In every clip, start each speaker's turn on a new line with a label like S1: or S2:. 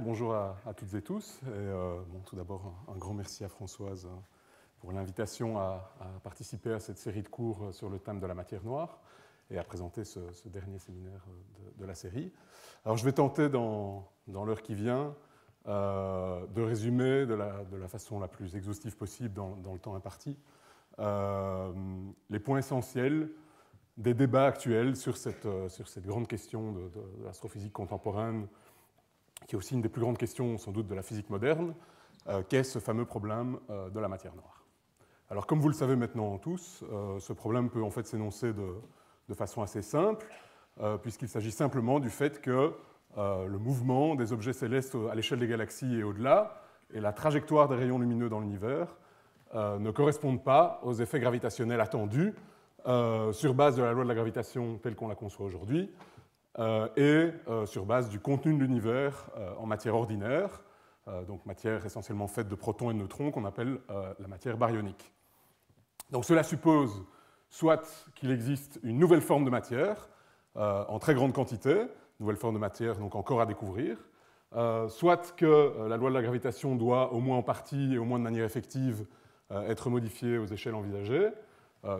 S1: Bonjour à toutes et tous. Tout d'abord, un grand merci à Françoise pour l'invitation à participer à cette série de cours sur le thème de la matière noire et à présenter ce dernier séminaire de la série. Alors, je vais tenter, dans l'heure qui vient, de résumer de la façon la plus exhaustive possible dans le temps imparti les points essentiels des débats actuels sur cette grande question de l'astrophysique contemporaine, qui est aussi une des plus grandes questions, sans doute, de la physique moderne, qu'est ce fameux problème de la matière noire. Alors, comme vous le savez maintenant tous, ce problème peut en fait s'énoncer de façon assez simple, puisqu'il s'agit simplement du fait que le mouvement des objets célestes à l'échelle des galaxies et au-delà, et la trajectoire des rayons lumineux dans l'univers, ne correspondent pas aux effets gravitationnels attendus sur base de la loi de la gravitation telle qu'on la conçoit aujourd'hui, et sur base du contenu de l'univers en matière ordinaire, donc matière essentiellement faite de protons et de neutrons, qu'on appelle la matière baryonique. Donc cela suppose soit qu'il existe une nouvelle forme de matière en très grande quantité, nouvelle forme de matière donc encore à découvrir, soit que la loi de la gravitation doit, au moins en partie et au moins de manière effective, être modifiée aux échelles envisagées,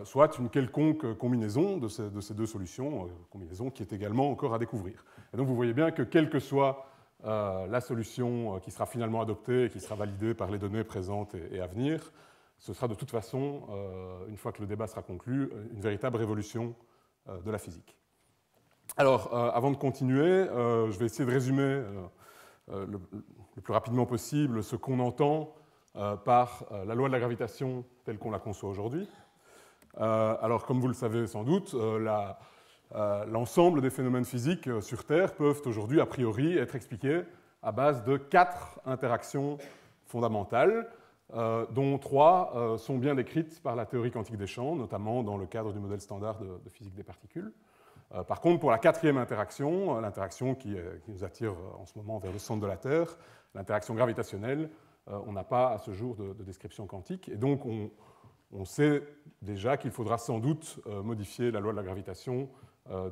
S1: soit une quelconque combinaison de ces deux solutions, combinaison qui est également encore à découvrir. Et donc vous voyez bien que quelle que soit la solution qui sera finalement adoptée et qui sera validée par les données présentes et à venir, ce sera de toute façon, une fois que le débat sera conclu, une véritable révolution de la physique. Alors, avant de continuer, je vais essayer de résumer le plus rapidement possible ce qu'on entend par la loi de la gravitation telle qu'on la conçoit aujourd'hui. Alors, comme vous le savez sans doute, l'ensemble des phénomènes physiques sur Terre peuvent aujourd'hui, a priori, être expliqués à base de 4 interactions fondamentales, dont 3 sont bien décrites par la théorie quantique des champs, notamment dans le cadre du modèle standard de physique des particules. Par contre, pour la 4e interaction, l'interaction qui nous attire en ce moment vers le centre de la Terre, l'interaction gravitationnelle, on n'a pas à ce jour de description quantique, et donc on sait déjà qu'il faudra sans doute modifier la loi de la gravitation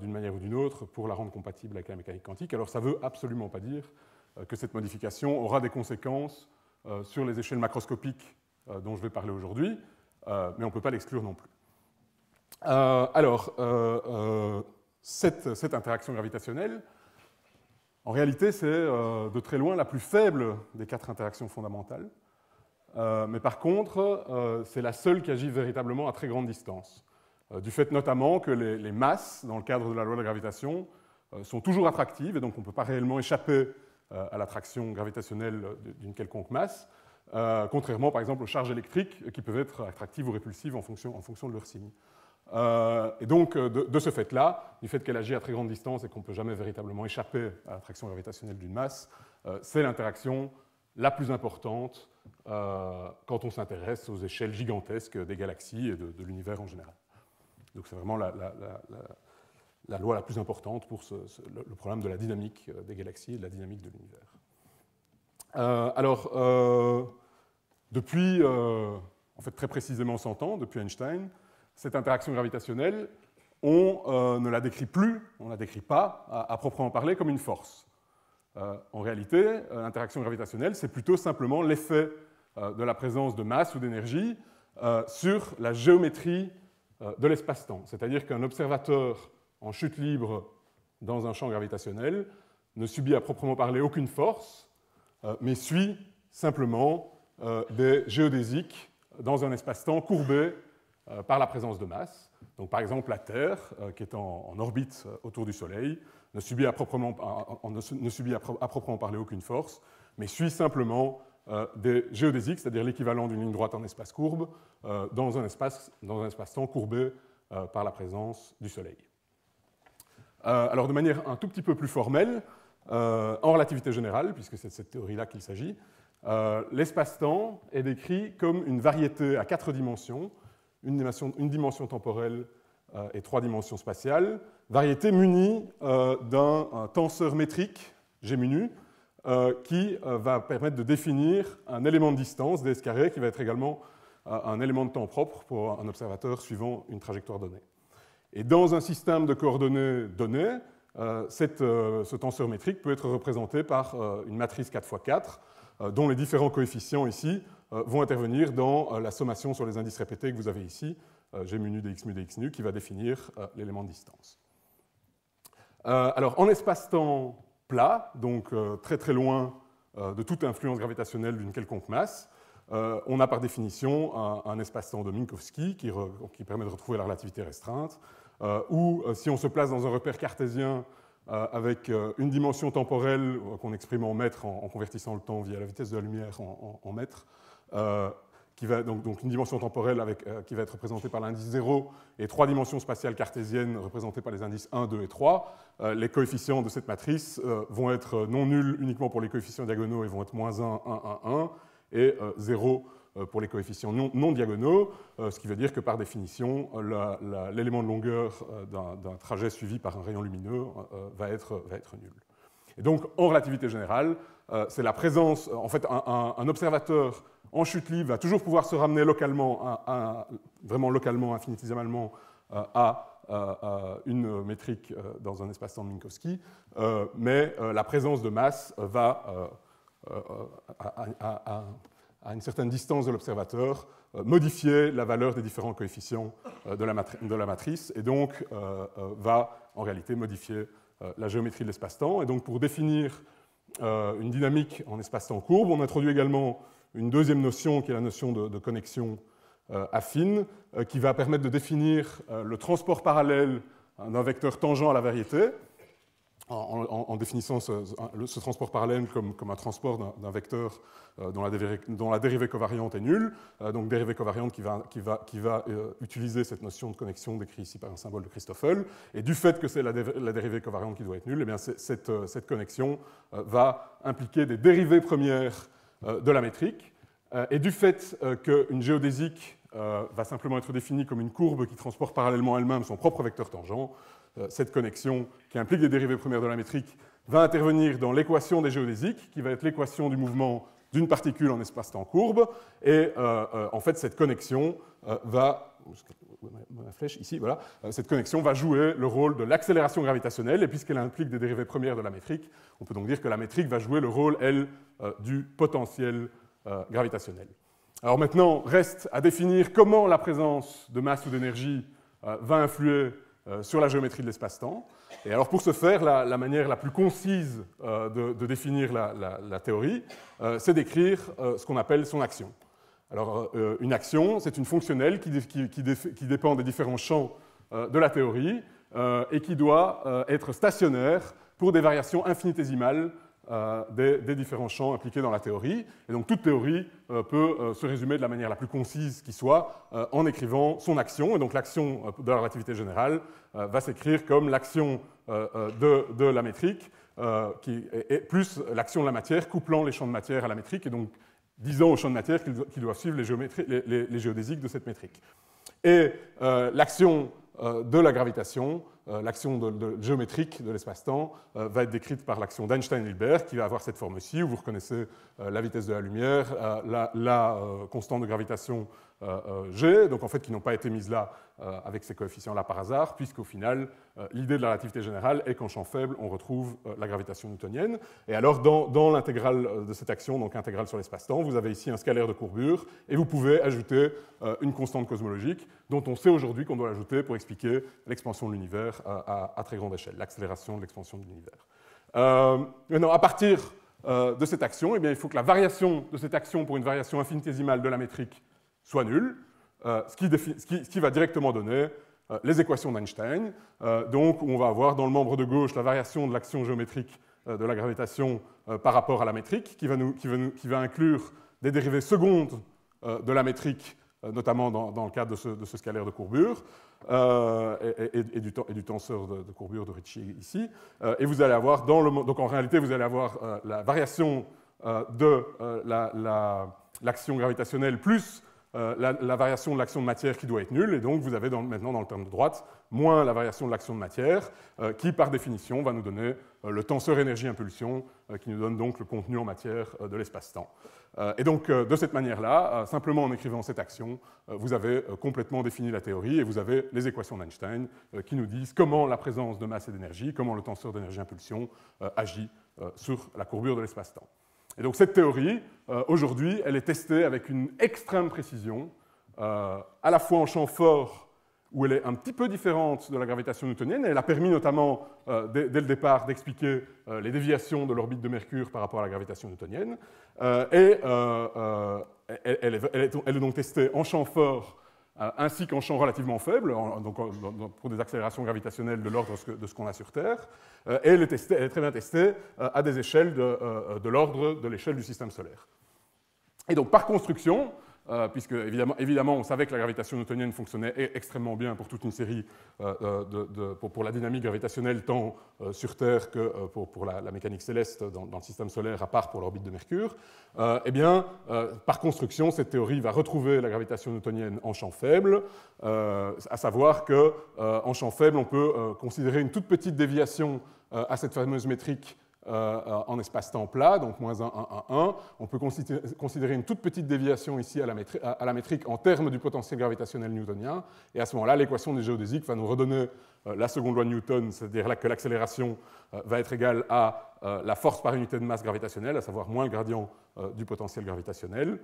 S1: d'une manière ou d'une autre pour la rendre compatible avec la mécanique quantique. Alors ça ne veut absolument pas dire que cette modification aura des conséquences sur les échelles macroscopiques dont je vais parler aujourd'hui, mais on ne peut pas l'exclure non plus. Cette interaction gravitationnelle, en réalité, c'est de très loin la plus faible des 4 interactions fondamentales. Mais par contre, c'est la seule qui agit véritablement à très grande distance, du fait notamment que les masses, dans le cadre de la loi de la gravitation, sont toujours attractives, et donc on ne peut pas réellement échapper à l'attraction gravitationnelle d'une quelconque masse, contrairement par exemple aux charges électriques qui peuvent être attractives ou répulsives en fonction de leur signe. Et donc, de ce fait-là, du fait qu'elle agit à très grande distance et qu'on ne peut jamais véritablement échapper à l'attraction gravitationnelle d'une masse, c'est l'interaction la plus importante quand on s'intéresse aux échelles gigantesques des galaxies et de l'univers en général. Donc c'est vraiment la loi la plus importante pour le problème de la dynamique des galaxies et de la dynamique de l'univers. Depuis, en fait très précisément 100 ans, depuis Einstein, cette interaction gravitationnelle, on ne la décrit plus, on ne la décrit pas à proprement parler comme une force. En réalité, l'interaction gravitationnelle, c'est plutôt simplement l'effet de la présence de masse ou d'énergie sur la géométrie de l'espace-temps. C'est-à-dire qu'un observateur en chute libre dans un champ gravitationnel ne subit à proprement parler aucune force, mais suit simplement des géodésiques dans un espace-temps courbé par la présence de masse. Donc, par exemple, la Terre, qui est en orbite autour du Soleil, ne subit à proprement parler aucune force, mais suit simplement des géodésiques, c'est-à-dire l'équivalent d'une ligne droite en espace courbe, dans un espace-temps courbé par la présence du Soleil. Alors, de manière un tout petit peu plus formelle, en relativité générale, puisque c'est de cette théorie-là qu'il s'agit, l'espace-temps est décrit comme une variété à 4 dimensions, une dimension temporelle et 3 dimensions spatiales, variété munie d'un tenseur métrique, G mu, qui va permettre de définir un élément de distance, ds carré, qui va être également un élément de temps propre pour un observateur suivant une trajectoire donnée. Et dans un système de coordonnées données, ce tenseur métrique peut être représenté par une matrice 4x4, dont les différents coefficients ici vont intervenir dans la sommation sur les indices répétés que vous avez ici, G mu nu dx mu dx nu, qui va définir l'élément de distance. Alors, en espace-temps plat, donc très très loin de toute influence gravitationnelle d'une quelconque masse, on a par définition un espace-temps de Minkowski qui permet de retrouver la relativité restreinte, ou si on se place dans un repère cartésien avec une dimension temporelle qu'on exprime en mètres en convertissant le temps via la vitesse de la lumière en mètres, qui va, donc une dimension temporelle qui va être représentée par l'indice 0 et 3 dimensions spatiales cartésiennes représentées par les indices 1, 2 et 3. Les coefficients de cette matrice vont être non nuls uniquement pour les coefficients diagonaux et vont être moins 1, 1, 1, 1 et 0 pour les coefficients non diagonaux, ce qui veut dire que par définition, l'élément de longueur d'un trajet suivi par un rayon lumineux va être nul. Et donc, en relativité générale, c'est la présence, en fait, un observateur en chute libre va toujours pouvoir se ramener localement, vraiment localement, infinitésimalement, à une métrique dans un espace-temps de Minkowski, mais la présence de masse va, à une certaine distance de l'observateur, modifier la valeur des différents coefficients de la matrice, et donc va en réalité modifier la géométrie de l'espace-temps. Et donc pour définir une dynamique en espace-temps courbe, on introduit également une deuxième notion qui est la notion de connexion affine, qui va permettre de définir le transport parallèle d'un vecteur tangent à la variété, en définissant ce transport parallèle comme un transport d'un vecteur dont la dérivée covariante est nulle, donc dérivée covariante qui va utiliser cette notion de connexion décrite ici par un symbole de Christoffel, et du fait que c'est la dérivée covariante qui doit être nulle, eh bien cette connexion va impliquer des dérivées premières de la métrique, et du fait qu'une géodésique va simplement être définie comme une courbe qui transporte parallèlement elle-même son propre vecteur tangent, cette connexion qui implique des dérivées premières de la métrique va intervenir dans l'équation des géodésiques, qui va être l'équation du mouvement d'une particule en espace-temps courbe, et en fait cette connexion va, ma flèche ici, voilà, cette connexion va jouer le rôle de l'accélération gravitationnelle, et puisqu'elle implique des dérivées premières de la métrique, on peut donc dire que la métrique va jouer le rôle, elle, du potentiel gravitationnel. Alors maintenant, reste à définir comment la présence de masse ou d'énergie va influer sur la géométrie de l'espace-temps. Et alors pour ce faire, la manière la plus concise de définir la théorie, c'est d'écrire ce qu'on appelle son action. Alors une action, c'est une fonctionnelle qui dépend des différents champs de la théorie et qui doit être stationnaire pour des variations infinitésimales des différents champs impliqués dans la théorie. Et donc toute théorie peut se résumer de la manière la plus concise qui soit en écrivant son action. Et donc l'action de la relativité générale va s'écrire comme l'action de la métrique plus l'action de la matière couplant les champs de matière à la métrique et donc disant aux champs de matière qu'ils doivent suivre les géodésiques de cette métrique. Et l'action de la gravitation, l'action géométrique de l'espace-temps va être décrite par l'action d'Einstein-Hilbert qui va avoir cette forme-ci où vous reconnaissez la vitesse de la lumière, la constante de gravitation G, donc en fait qui n'ont pas été mises là avec ces coefficients-là par hasard, puisqu'au final, l'idée de la relativité générale est qu'en champ faible, on retrouve la gravitation newtonienne. Et alors, dans l'intégrale de cette action, donc intégrale sur l'espace-temps, vous avez ici un scalaire de courbure, et vous pouvez ajouter une constante cosmologique, dont on sait aujourd'hui qu'on doit l'ajouter pour expliquer l'expansion de l'univers à très grande échelle, l'accélération de l'expansion de l'univers. Maintenant, à partir de cette action, eh bien, il faut que la variation de cette action pour une variation infinitésimale de la métrique soit nulle, ce qui va directement donner les équations d'Einstein. Donc, on va avoir dans le membre de gauche la variation de l'action géométrique de la gravitation par rapport à la métrique, qui va inclure des dérivées secondes de la métrique, notamment dans le cadre de ce scalaire de courbure, et du tenseur de courbure de Ricci ici. Et vous allez avoir, donc en réalité, vous allez avoir la variation de l'action gravitationnelle plus la variation de l'action de matière qui doit être nulle, et donc vous avez maintenant dans le terme de droite moins la variation de l'action de matière, qui par définition va nous donner le tenseur énergie-impulsion, qui nous donne donc le contenu en matière de l'espace-temps. Et donc de cette manière-là, simplement en écrivant cette action, vous avez complètement défini la théorie, et vous avez les équations d'Einstein qui nous disent comment la présence de masse et d'énergie, comment le tenseur d'énergie-impulsion agit sur la courbure de l'espace-temps. Et donc cette théorie, aujourd'hui, elle est testée avec une extrême précision, à la fois en champ fort, où elle est un petit peu différente de la gravitation newtonienne, et elle a permis notamment, dès le départ, d'expliquer les déviations de l'orbite de Mercure par rapport à la gravitation newtonienne. Elle est donc testée en champ fort, ainsi qu'en champ relativement faible, donc pour des accélérations gravitationnelles de l'ordre de ce qu'on a sur Terre. Et elle est très bien testée à des échelles de l'ordre de l'échelle du système solaire. Et donc, par construction, puisque évidemment on savait que la gravitation newtonienne fonctionnait extrêmement bien pour toute une série, pour la dynamique gravitationnelle, tant sur Terre que pour la mécanique céleste dans le système solaire, à part pour l'orbite de Mercure, eh bien, par construction, cette théorie va retrouver la gravitation newtonienne en champ faible, à savoir qu'en champ faible, on peut considérer une toute petite déviation à cette fameuse métrique en espace-temps plat, donc moins 1, 1, 1, 1. On peut considérer une toute petite déviation ici à la métrique en termes du potentiel gravitationnel newtonien, et à ce moment-là, l'équation des géodésiques va nous redonner la seconde loi de Newton, c'est-à-dire que l'accélération va être égale à la force par unité de masse gravitationnelle, à savoir moins le gradient du potentiel gravitationnel.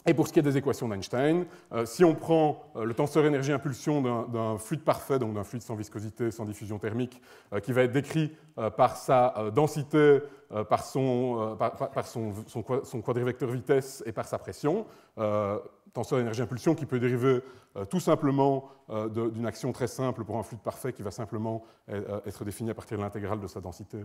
S1: Et pour ce qui est des équations d'Einstein, si on prend le tenseur énergie-impulsion d'un fluide parfait, donc d'un fluide sans viscosité, sans diffusion thermique, qui va être décrit par sa densité, par son quadrivecteur vitesse et par sa pression, tenseur énergie-impulsion qui peut dériver tout simplement d'une action très simple pour un fluide parfait qui va simplement être défini à partir de l'intégrale de sa densité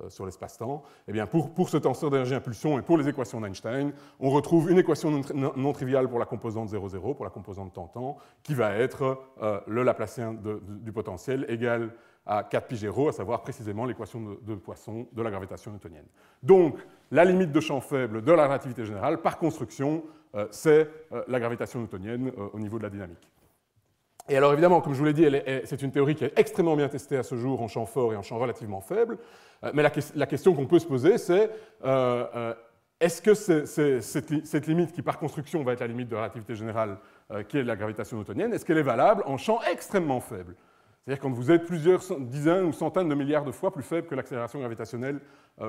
S1: sur l'espace-temps. Eh bien, pour ce tenseur d'énergie-impulsion et pour les équations d'Einstein, on retrouve une équation non triviale pour la composante 0,0, pour la composante temps-temps, qui va être le Laplacien du potentiel égal à 4 pi-0, à savoir précisément l'équation de Poisson de la gravitation newtonienne. Donc, la limite de champ faible de la relativité générale, par construction, c'est la gravitation newtonienne au niveau de la dynamique. Et alors évidemment, comme je vous l'ai dit, c'est une théorie qui est extrêmement bien testée à ce jour en champ fort et en champ relativement faible, mais la question qu'on peut se poser, c'est est-ce que cette limite qui par construction va être la limite de relativité générale qui est la gravitation newtonienne, est-ce qu'elle est valable en champ extrêmement faible? C'est-à-dire quand vous êtes plusieurs dizaines ou centaines de milliards de fois plus faible que l'accélération gravitationnelle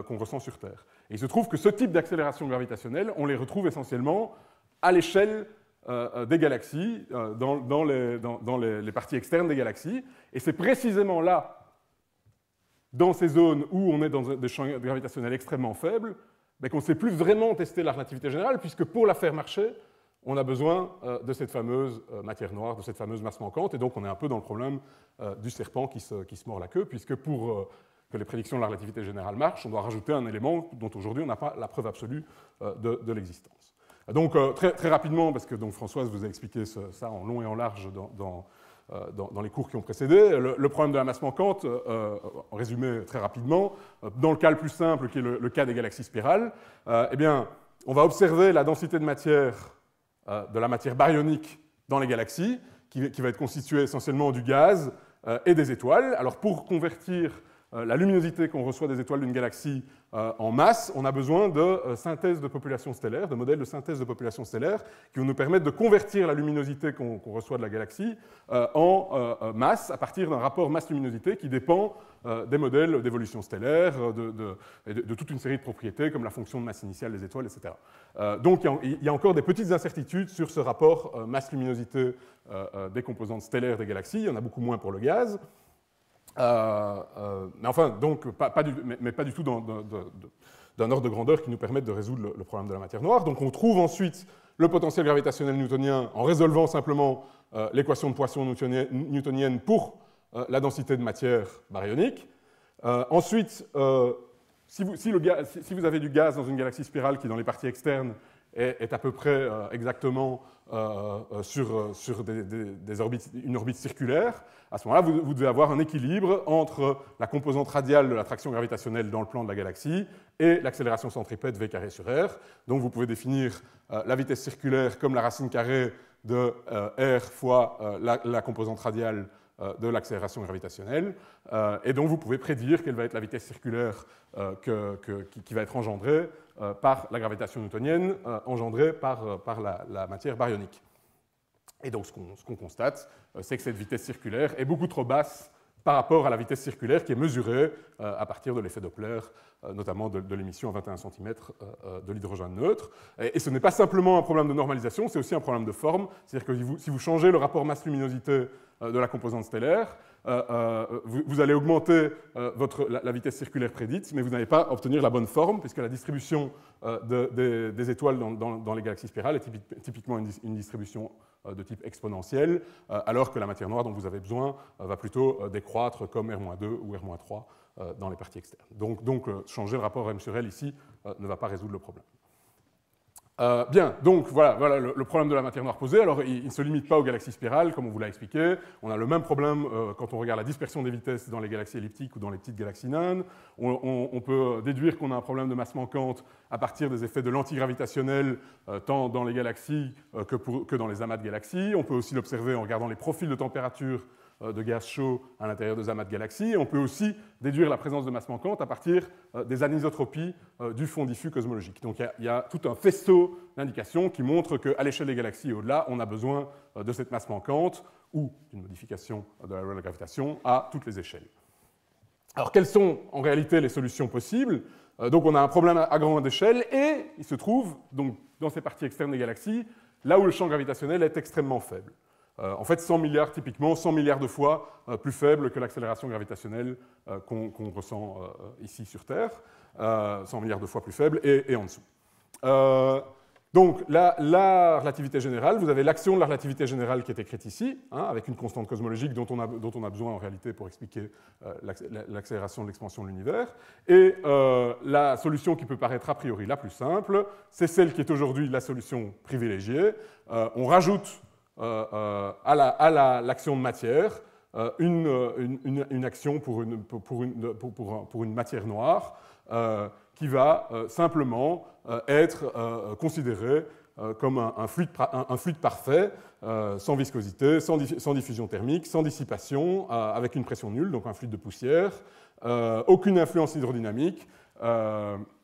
S1: qu'on ressent sur Terre. Et il se trouve que ce type d'accélération gravitationnelle, on les retrouve essentiellement à l'échelle des galaxies, dans les parties externes des galaxies. Et c'est précisément là, dans ces zones où on est dans des champs gravitationnels extrêmement faibles, qu'on ne sait plus vraiment tester la relativité générale, puisque pour la faire marcher, on a besoin de cette fameuse matière noire, de cette fameuse masse manquante, et donc on est un peu dans le problème du serpent qui se mord la queue, puisque pour que les prédictions de la relativité générale marchent, on doit rajouter un élément dont aujourd'hui on n'a pas la preuve absolue de l'existence. Donc très rapidement, parce que donc, Françoise vous a expliqué ça en long et en large dans les cours qui ont précédé, le problème de la masse manquante, en résumé très rapidement, dans le cas le plus simple, qui est le cas des galaxies spirales, eh bien, on va observer la densité de matière de la matière baryonique dans les galaxies, qui va être constituée essentiellement du gaz et des étoiles. Alors pour convertir la luminosité qu'on reçoit des étoiles d'une galaxie en masse, on a besoin de synthèse de population stellaire, de modèles de synthèse de population stellaire, qui vont nous permettre de convertir la luminosité qu'on reçoit de la galaxie en masse, à partir d'un rapport masse-luminosité qui dépend des modèles d'évolution stellaire, de toute une série de propriétés, comme la fonction de masse initiale des étoiles, etc. Donc il y a encore des petites incertitudes sur ce rapport masse-luminosité des composantes stellaires des galaxies. Il y en a beaucoup moins pour le gaz. Mais enfin, donc, pas du tout d'un ordre de grandeur qui nous permette de résoudre le problème de la matière noire. Donc on trouve ensuite le potentiel gravitationnel newtonien en résolvant simplement l'équation de Poisson newtonienne pour la densité de matière baryonique. Ensuite, si vous avez du gaz dans une galaxie spirale qui, dans les parties externes, est à peu près exactement sur une orbite circulaire, à ce moment-là, vous devez avoir un équilibre entre la composante radiale de l'attraction gravitationnelle dans le plan de la galaxie et l'accélération centripète v carré sur r. Donc vous pouvez définir la vitesse circulaire comme la racine carrée de r fois la composante radiale de l'accélération gravitationnelle. Et donc vous pouvez prédire quelle va être la vitesse circulaire qui va être engendrée par la gravitation newtonienne, engendrée par la matière baryonique. Et donc, ce qu'on constate, c'est que cette vitesse circulaire est beaucoup trop basse par rapport à la vitesse circulaire qui est mesurée à partir de l'effet Doppler, notamment de l'émission à 21 cm de l'hydrogène neutre. Et ce n'est pas simplement un problème de normalisation, c'est aussi un problème de forme. C'est-à-dire que si vous changez le rapport masse-luminosité de la composante stellaire, vous allez augmenter la vitesse circulaire prédite, mais vous n'allez pas obtenir la bonne forme, puisque la distribution des étoiles dans les galaxies spirales est typiquement une distribution de type exponentiel, alors que la matière noire dont vous avez besoin va plutôt décroître comme R-2 ou R-3 dans les parties externes. Donc changer le rapport M sur L ici ne va pas résoudre le problème. Bien, donc voilà le problème de la matière noire posé. Alors, il ne se limite pas aux galaxies spirales, comme on vous l'a expliqué. On a le même problème quand on regarde la dispersion des vitesses dans les galaxies elliptiques ou dans les petites galaxies naines. On peut déduire qu'on a un problème de masse manquante à partir des effets de l'antigravitationnel, tant dans les galaxies que dans les amas de galaxies. On peut aussi l'observer en regardant les profils de température de gaz chaud à l'intérieur des amas de galaxies. On peut aussi déduire la présence de masse manquante à partir des anisotropies du fond diffus cosmologique. Donc il y a tout un faisceau d'indications qui montrent qu'à l'échelle des galaxies et au-delà, on a besoin de cette masse manquante ou d'une modification de la loi de la gravitation à toutes les échelles. Alors quelles sont en réalité les solutions possibles? Donc on a un problème à grande échelle et il se trouve donc, dans ces parties externes des galaxies là où le champ gravitationnel est extrêmement faible. En fait, 100 milliards, typiquement, 100 milliards de fois plus faible que l'accélération gravitationnelle qu'on ressent ici sur Terre, 100 milliards de fois plus faible et en dessous. Donc, la relativité générale, vous avez l'action de la relativité générale qui est écrite ici, avec une constante cosmologique dont on a besoin en réalité pour expliquer l'accélération de l'expansion de l'univers. Et la solution qui peut paraître a priori la plus simple, c'est celle qui est aujourd'hui la solution privilégiée. On rajoute à l'action de matière une action pour une matière noire qui va simplement être considérée comme un fluide parfait, sans viscosité, sans diffusion thermique, sans dissipation, avec une pression nulle, donc un fluide de poussière, aucune influence hydrodynamique.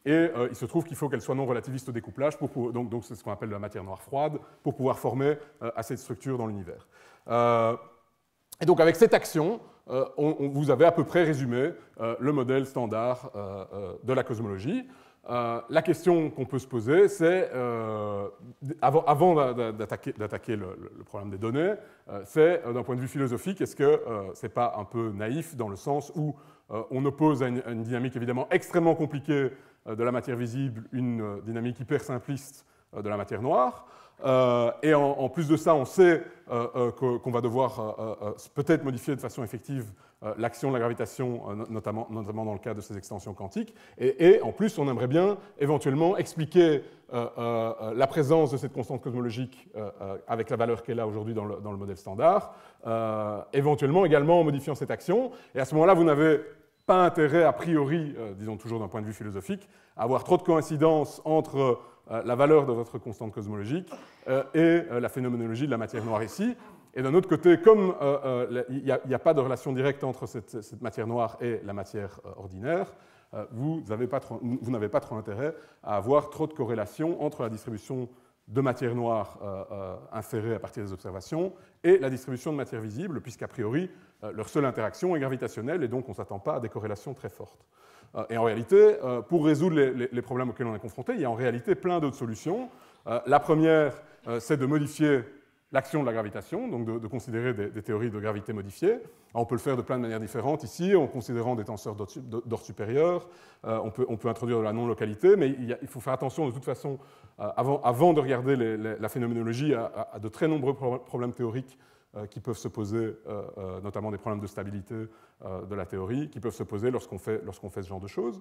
S1: Et il se trouve qu'il faut qu'elle soit non relativiste au découplage, donc c'est ce qu'on appelle la matière noire froide, pour pouvoir former assez de structures dans l'univers. Et donc avec cette action, vous avez à peu près résumé le modèle standard de la cosmologie. La question qu'on peut se poser, c'est, avant d'attaquer le problème des données, c'est d'un point de vue philosophique, est-ce que ce n'est pas un peu naïf dans le sens où on oppose à une dynamique évidemment extrêmement compliquée de la matière visible une dynamique hyper simpliste de la matière noire. Et en plus de ça, on sait qu'on va devoir peut-être modifier de façon effective l'action de la gravitation, notamment dans le cas de ces extensions quantiques. Et en plus, on aimerait bien éventuellement expliquer la présence de cette constante cosmologique avec la valeur qu'elle a aujourd'hui dans le modèle standard, éventuellement également en modifiant cette action. Et à ce moment-là, vous n'avez pas intérêt, a priori, disons toujours d'un point de vue philosophique, à avoir trop de coïncidences entre la valeur de votre constante cosmologique et la phénoménologie de la matière noire ici. Et d'un autre côté, comme il n'y a pas de relation directe entre cette matière noire et la matière ordinaire, vous n'avez pas trop intérêt à avoir trop de corrélation entre la distribution de matière noire inférée à partir des observations et la distribution de matière visible, puisqu'a priori, leur seule interaction est gravitationnelle et donc on ne s'attend pas à des corrélations très fortes. Et en réalité, pour résoudre les problèmes auxquels on est confronté, il y a en réalité plein d'autres solutions. La première, c'est de modifier l'action de la gravitation, donc de considérer des théories de gravité modifiées. Alors, on peut le faire de plein de manières différentes ici, en considérant des tenseurs d'ordre supérieur. On peut introduire de la non-localité, mais il faut faire attention de toute façon, avant de regarder la phénoménologie, à de très nombreux problèmes théoriques qui peuvent se poser, notamment des problèmes de stabilité de la théorie, qui peuvent se poser lorsqu'on fait ce genre de choses.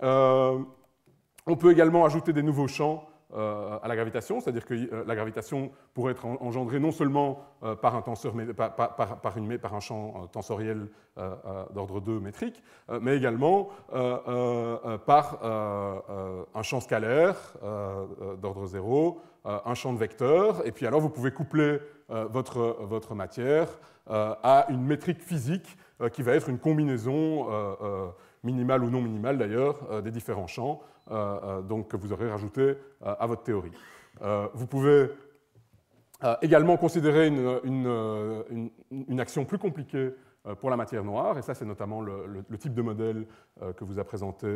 S1: On peut également ajouter des nouveaux champs à la gravitation, c'est-à-dire que la gravitation pourrait être engendrée non seulement par un champ tensoriel d'ordre 2 métrique, mais également par un champ scalaire d'ordre 0, un champ de vecteurs, et puis alors vous pouvez coupler votre matière à une métrique physique qui va être une combinaison minimale ou non minimale d'ailleurs des différents champs donc, que vous aurez rajouté à votre théorie. Vous pouvez également considérer une action plus compliquée pour la matière noire, et ça c'est notamment le type de modèle que vous a présenté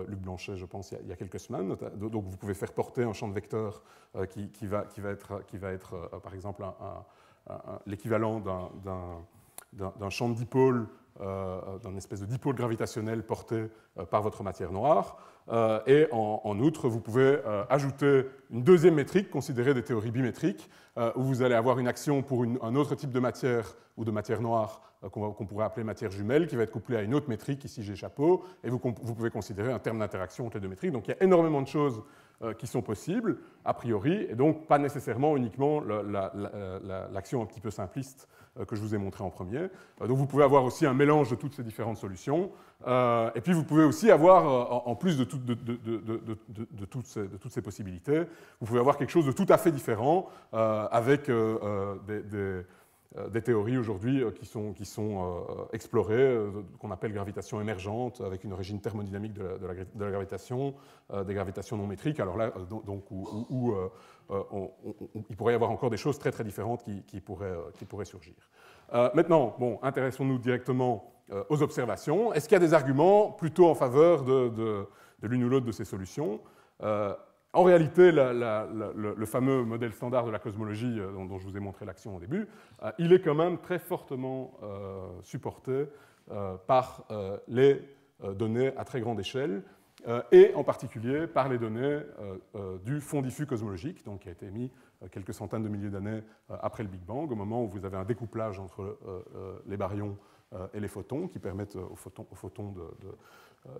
S1: Luc Blanchet, je pense, il y a quelques semaines. Donc vous pouvez faire porter un champ de vecteurs qui va être par exemple l'équivalent d'un champ de dipôle, d'une espèce de dipôle gravitationnel porté par votre matière noire. Et en outre, vous pouvez ajouter une deuxième métrique, considérée des théories bimétriques, où vous allez avoir une action pour un autre type de matière ou de matière noire qu'on pourrait appeler matière jumelle, qui va être couplée à une autre métrique, ici G chapeau, et vous pouvez considérer un terme d'interaction entre les deux métriques. Donc il y a énormément de choses qui sont possibles, a priori, et donc pas nécessairement uniquement l'action un petit peu simpliste que je vous ai montré en premier. Donc vous pouvez avoir aussi un mélange de toutes ces différentes solutions, et puis vous pouvez aussi avoir, en plus de toutes ces possibilités, vous pouvez avoir quelque chose de tout à fait différent avec des théories aujourd'hui qui sont explorées, qu'on appelle gravitation émergente, avec une origine thermodynamique de la gravitation, des gravitations non métriques, alors là, donc, où il pourrait y avoir encore des choses très très différentes qui pourraient surgir. Maintenant, bon, intéressons-nous directement aux observations. Est-ce qu'il y a des arguments plutôt en faveur de l'une ou l'autre de ces solutions? En réalité, le fameux modèle standard de la cosmologie dont je vous ai montré l'action au début, il est quand même très fortement supporté par les données à très grande échelle, et en particulier par les données du fond diffus cosmologique, donc qui a été émis quelques centaines de milliers d'années après le Big Bang, au moment où vous avez un découplage entre les baryons et les photons, qui permettent aux photons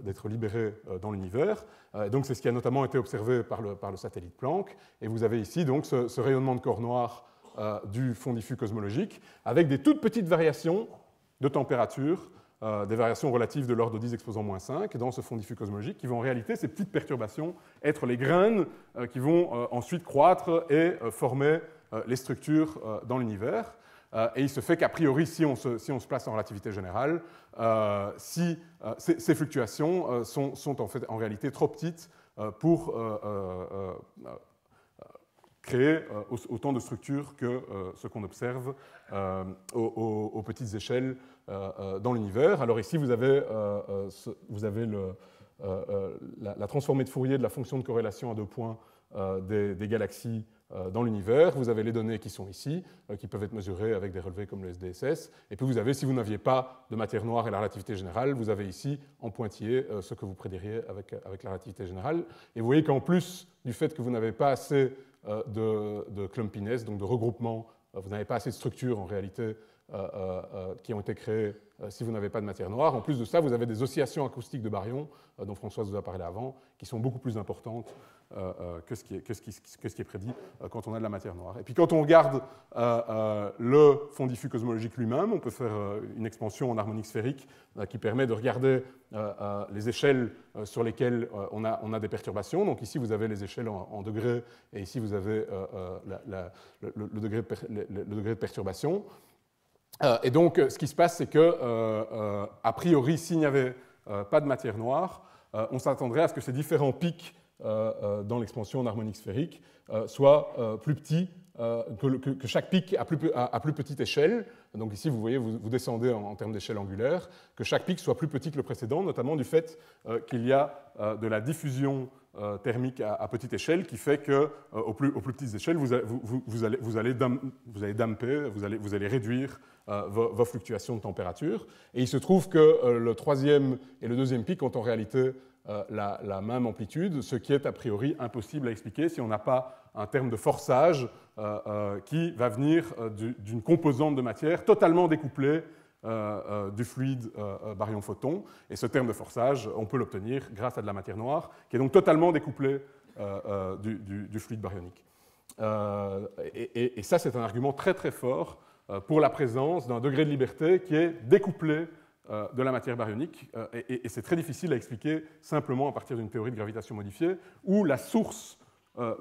S1: d'être libérés dans l'univers. Donc c'est ce qui a notamment été observé par le satellite Planck. Et vous avez ici donc ce rayonnement de corps noir du fond diffus cosmologique, avec des toutes petites variations de température, des variations relatives de l'ordre de 10 exposant -5 dans ce fond diffus cosmologique, qui vont en réalité, ces petites perturbations, être les graines qui vont ensuite croître et former les structures dans l'univers. Et il se fait qu'a priori, si on se place en relativité générale, ces fluctuations sont en réalité trop petites pour créer autant de structures que ce qu'on observe aux petites échelles dans l'univers. Alors ici, vous avez la transformée de Fourier de la fonction de corrélation à deux points des galaxies dans l'univers. Vous avez les données qui sont ici, qui peuvent être mesurées avec des relevés comme le SDSS. Et puis vous avez, si vous n'aviez pas de matière noire et la relativité générale, vous avez ici en pointillé ce que vous prédiriez avec la relativité générale. Et vous voyez qu'en plus du fait que vous n'avez pas assez de clumpiness, donc de regroupement, vous n'avez pas assez de structures en réalité qui ont été créées si vous n'avez pas de matière noire. En plus de ça, vous avez des oscillations acoustiques de baryons, dont Françoise vous a parlé avant, qui sont beaucoup plus importantes que ce qui est prédit quand on a de la matière noire. Et puis quand on regarde le fond diffus cosmologique lui-même, on peut faire une expansion en harmonique sphérique qui permet de regarder les échelles sur lesquelles on a des perturbations. Donc ici, vous avez les échelles en degrés, et ici, vous avez le degré de perturbation. Et donc, ce qui se passe, c'est que, a priori, s'il n'y avait pas de matière noire, on s'attendrait à ce que ces différents pics dans l'expansion en harmonique sphérique soient plus petits, que chaque pic à plus petite échelle. Donc ici, vous voyez, vous descendez en termes d'échelle angulaire, que chaque pic soit plus petit que le précédent, notamment du fait qu'il y a de la diffusion thermique à petite échelle, qui fait qu'aux plus petites échelles, vous allez damper, vous allez réduire vos fluctuations de température. Et il se trouve que le troisième et le deuxième pic ont en réalité la même amplitude, ce qui est a priori impossible à expliquer si on n'a pas un terme de forçage qui va venir d'une composante de matière totalement découplée du fluide baryon-photon. Et ce terme de forçage, on peut l'obtenir grâce à de la matière noire, qui est donc totalement découplée du fluide baryonique. Et ça, c'est un argument très très fort pour la présence d'un degré de liberté qui est découplé de la matière baryonique. Et c'est très difficile à expliquer simplement à partir d'une théorie de gravitation modifiée où la source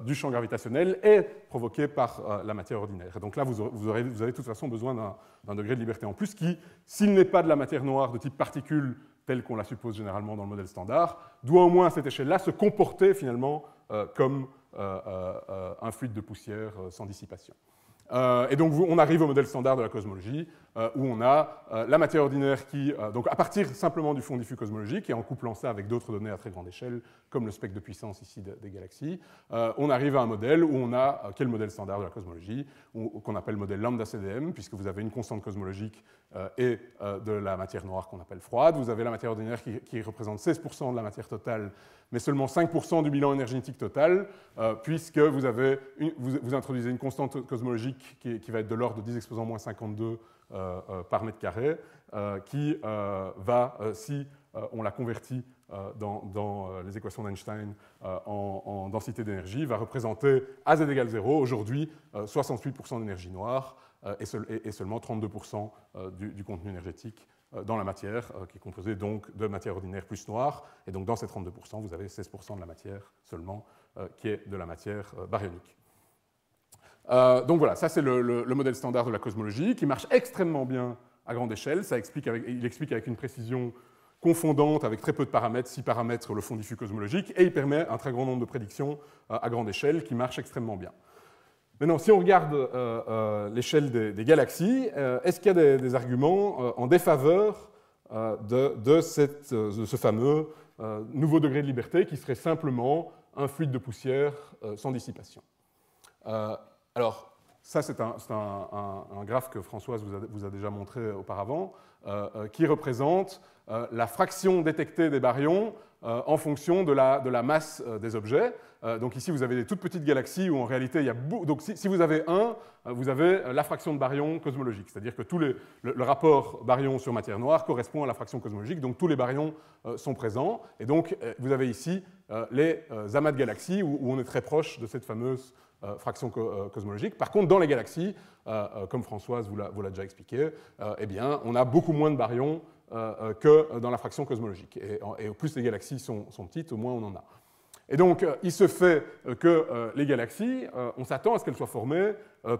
S1: du champ gravitationnel est provoquée par la matière ordinaire. Et donc là, vous avez de toute façon besoin d'un degré de liberté en plus qui, s'il n'est pas de la matière noire de type particule, telle qu'on la suppose généralement dans le modèle standard, doit au moins à cette échelle-là se comporter finalement comme un fluide de poussière sans dissipation. Et donc on arrive au modèle standard de la cosmologie, où on a la matière ordinaire qui, donc à partir simplement du fond diffus cosmologique, et en couplant ça avec d'autres données à très grande échelle, comme le spectre de puissance ici des galaxies, on arrive à un modèle où on a, qui est le modèle standard de la cosmologie, qu'on appelle modèle lambda CDM, puisque vous avez une constante cosmologique et de la matière noire qu'on appelle froide. Vous avez la matière ordinaire qui représente 16% de la matière totale, mais seulement 5% du bilan énergétique total, puisque vous introduisez une constante cosmologique qui va être de l'ordre de 10 exposant moins 52 par mètre carré, qui va, si on la convertit dans les équations d'Einstein en densité d'énergie, va représenter à z égale 0, aujourd'hui, 68% d'énergie noire et seulement 32% du contenu énergétique dans la matière, qui est composée donc de matière ordinaire plus noire. Et donc dans ces 32%, vous avez 16% de la matière seulement qui est de la matière baryonique. Donc voilà, ça c'est le modèle standard de la cosmologie qui marche extrêmement bien à grande échelle. Il explique avec une précision confondante avec très peu de paramètres, 6 paramètres le fond diffus cosmologique, et il permet un très grand nombre de prédictions à grande échelle qui marchent extrêmement bien. Maintenant, si on regarde l'échelle des galaxies, est-ce qu'il y a des arguments en défaveur de ce fameux nouveau degré de liberté qui serait simplement un fluide de poussière sans dissipation? Alors, ça, c'est un graphe que Françoise vous a déjà montré auparavant, qui représente la fraction détectée des baryons en fonction de la masse des objets. Donc ici, vous avez des toutes petites galaxies où en réalité, il y a donc si vous avez vous avez la fraction de baryons cosmologique, c'est-à-dire que le rapport baryon sur matière noire correspond à la fraction cosmologique, donc tous les baryons sont présents. Et donc, vous avez ici les amas de galaxies où on est très proche de cette fameuse fraction cosmologique. Par contre, dans les galaxies, comme Françoise vous l'a déjà expliqué, eh bien, on a beaucoup moins de baryons que dans la fraction cosmologique. Et au plus les galaxies sont petites, au moins on en a. Et donc, il se fait que les galaxies, on s'attend à ce qu'elles soient formées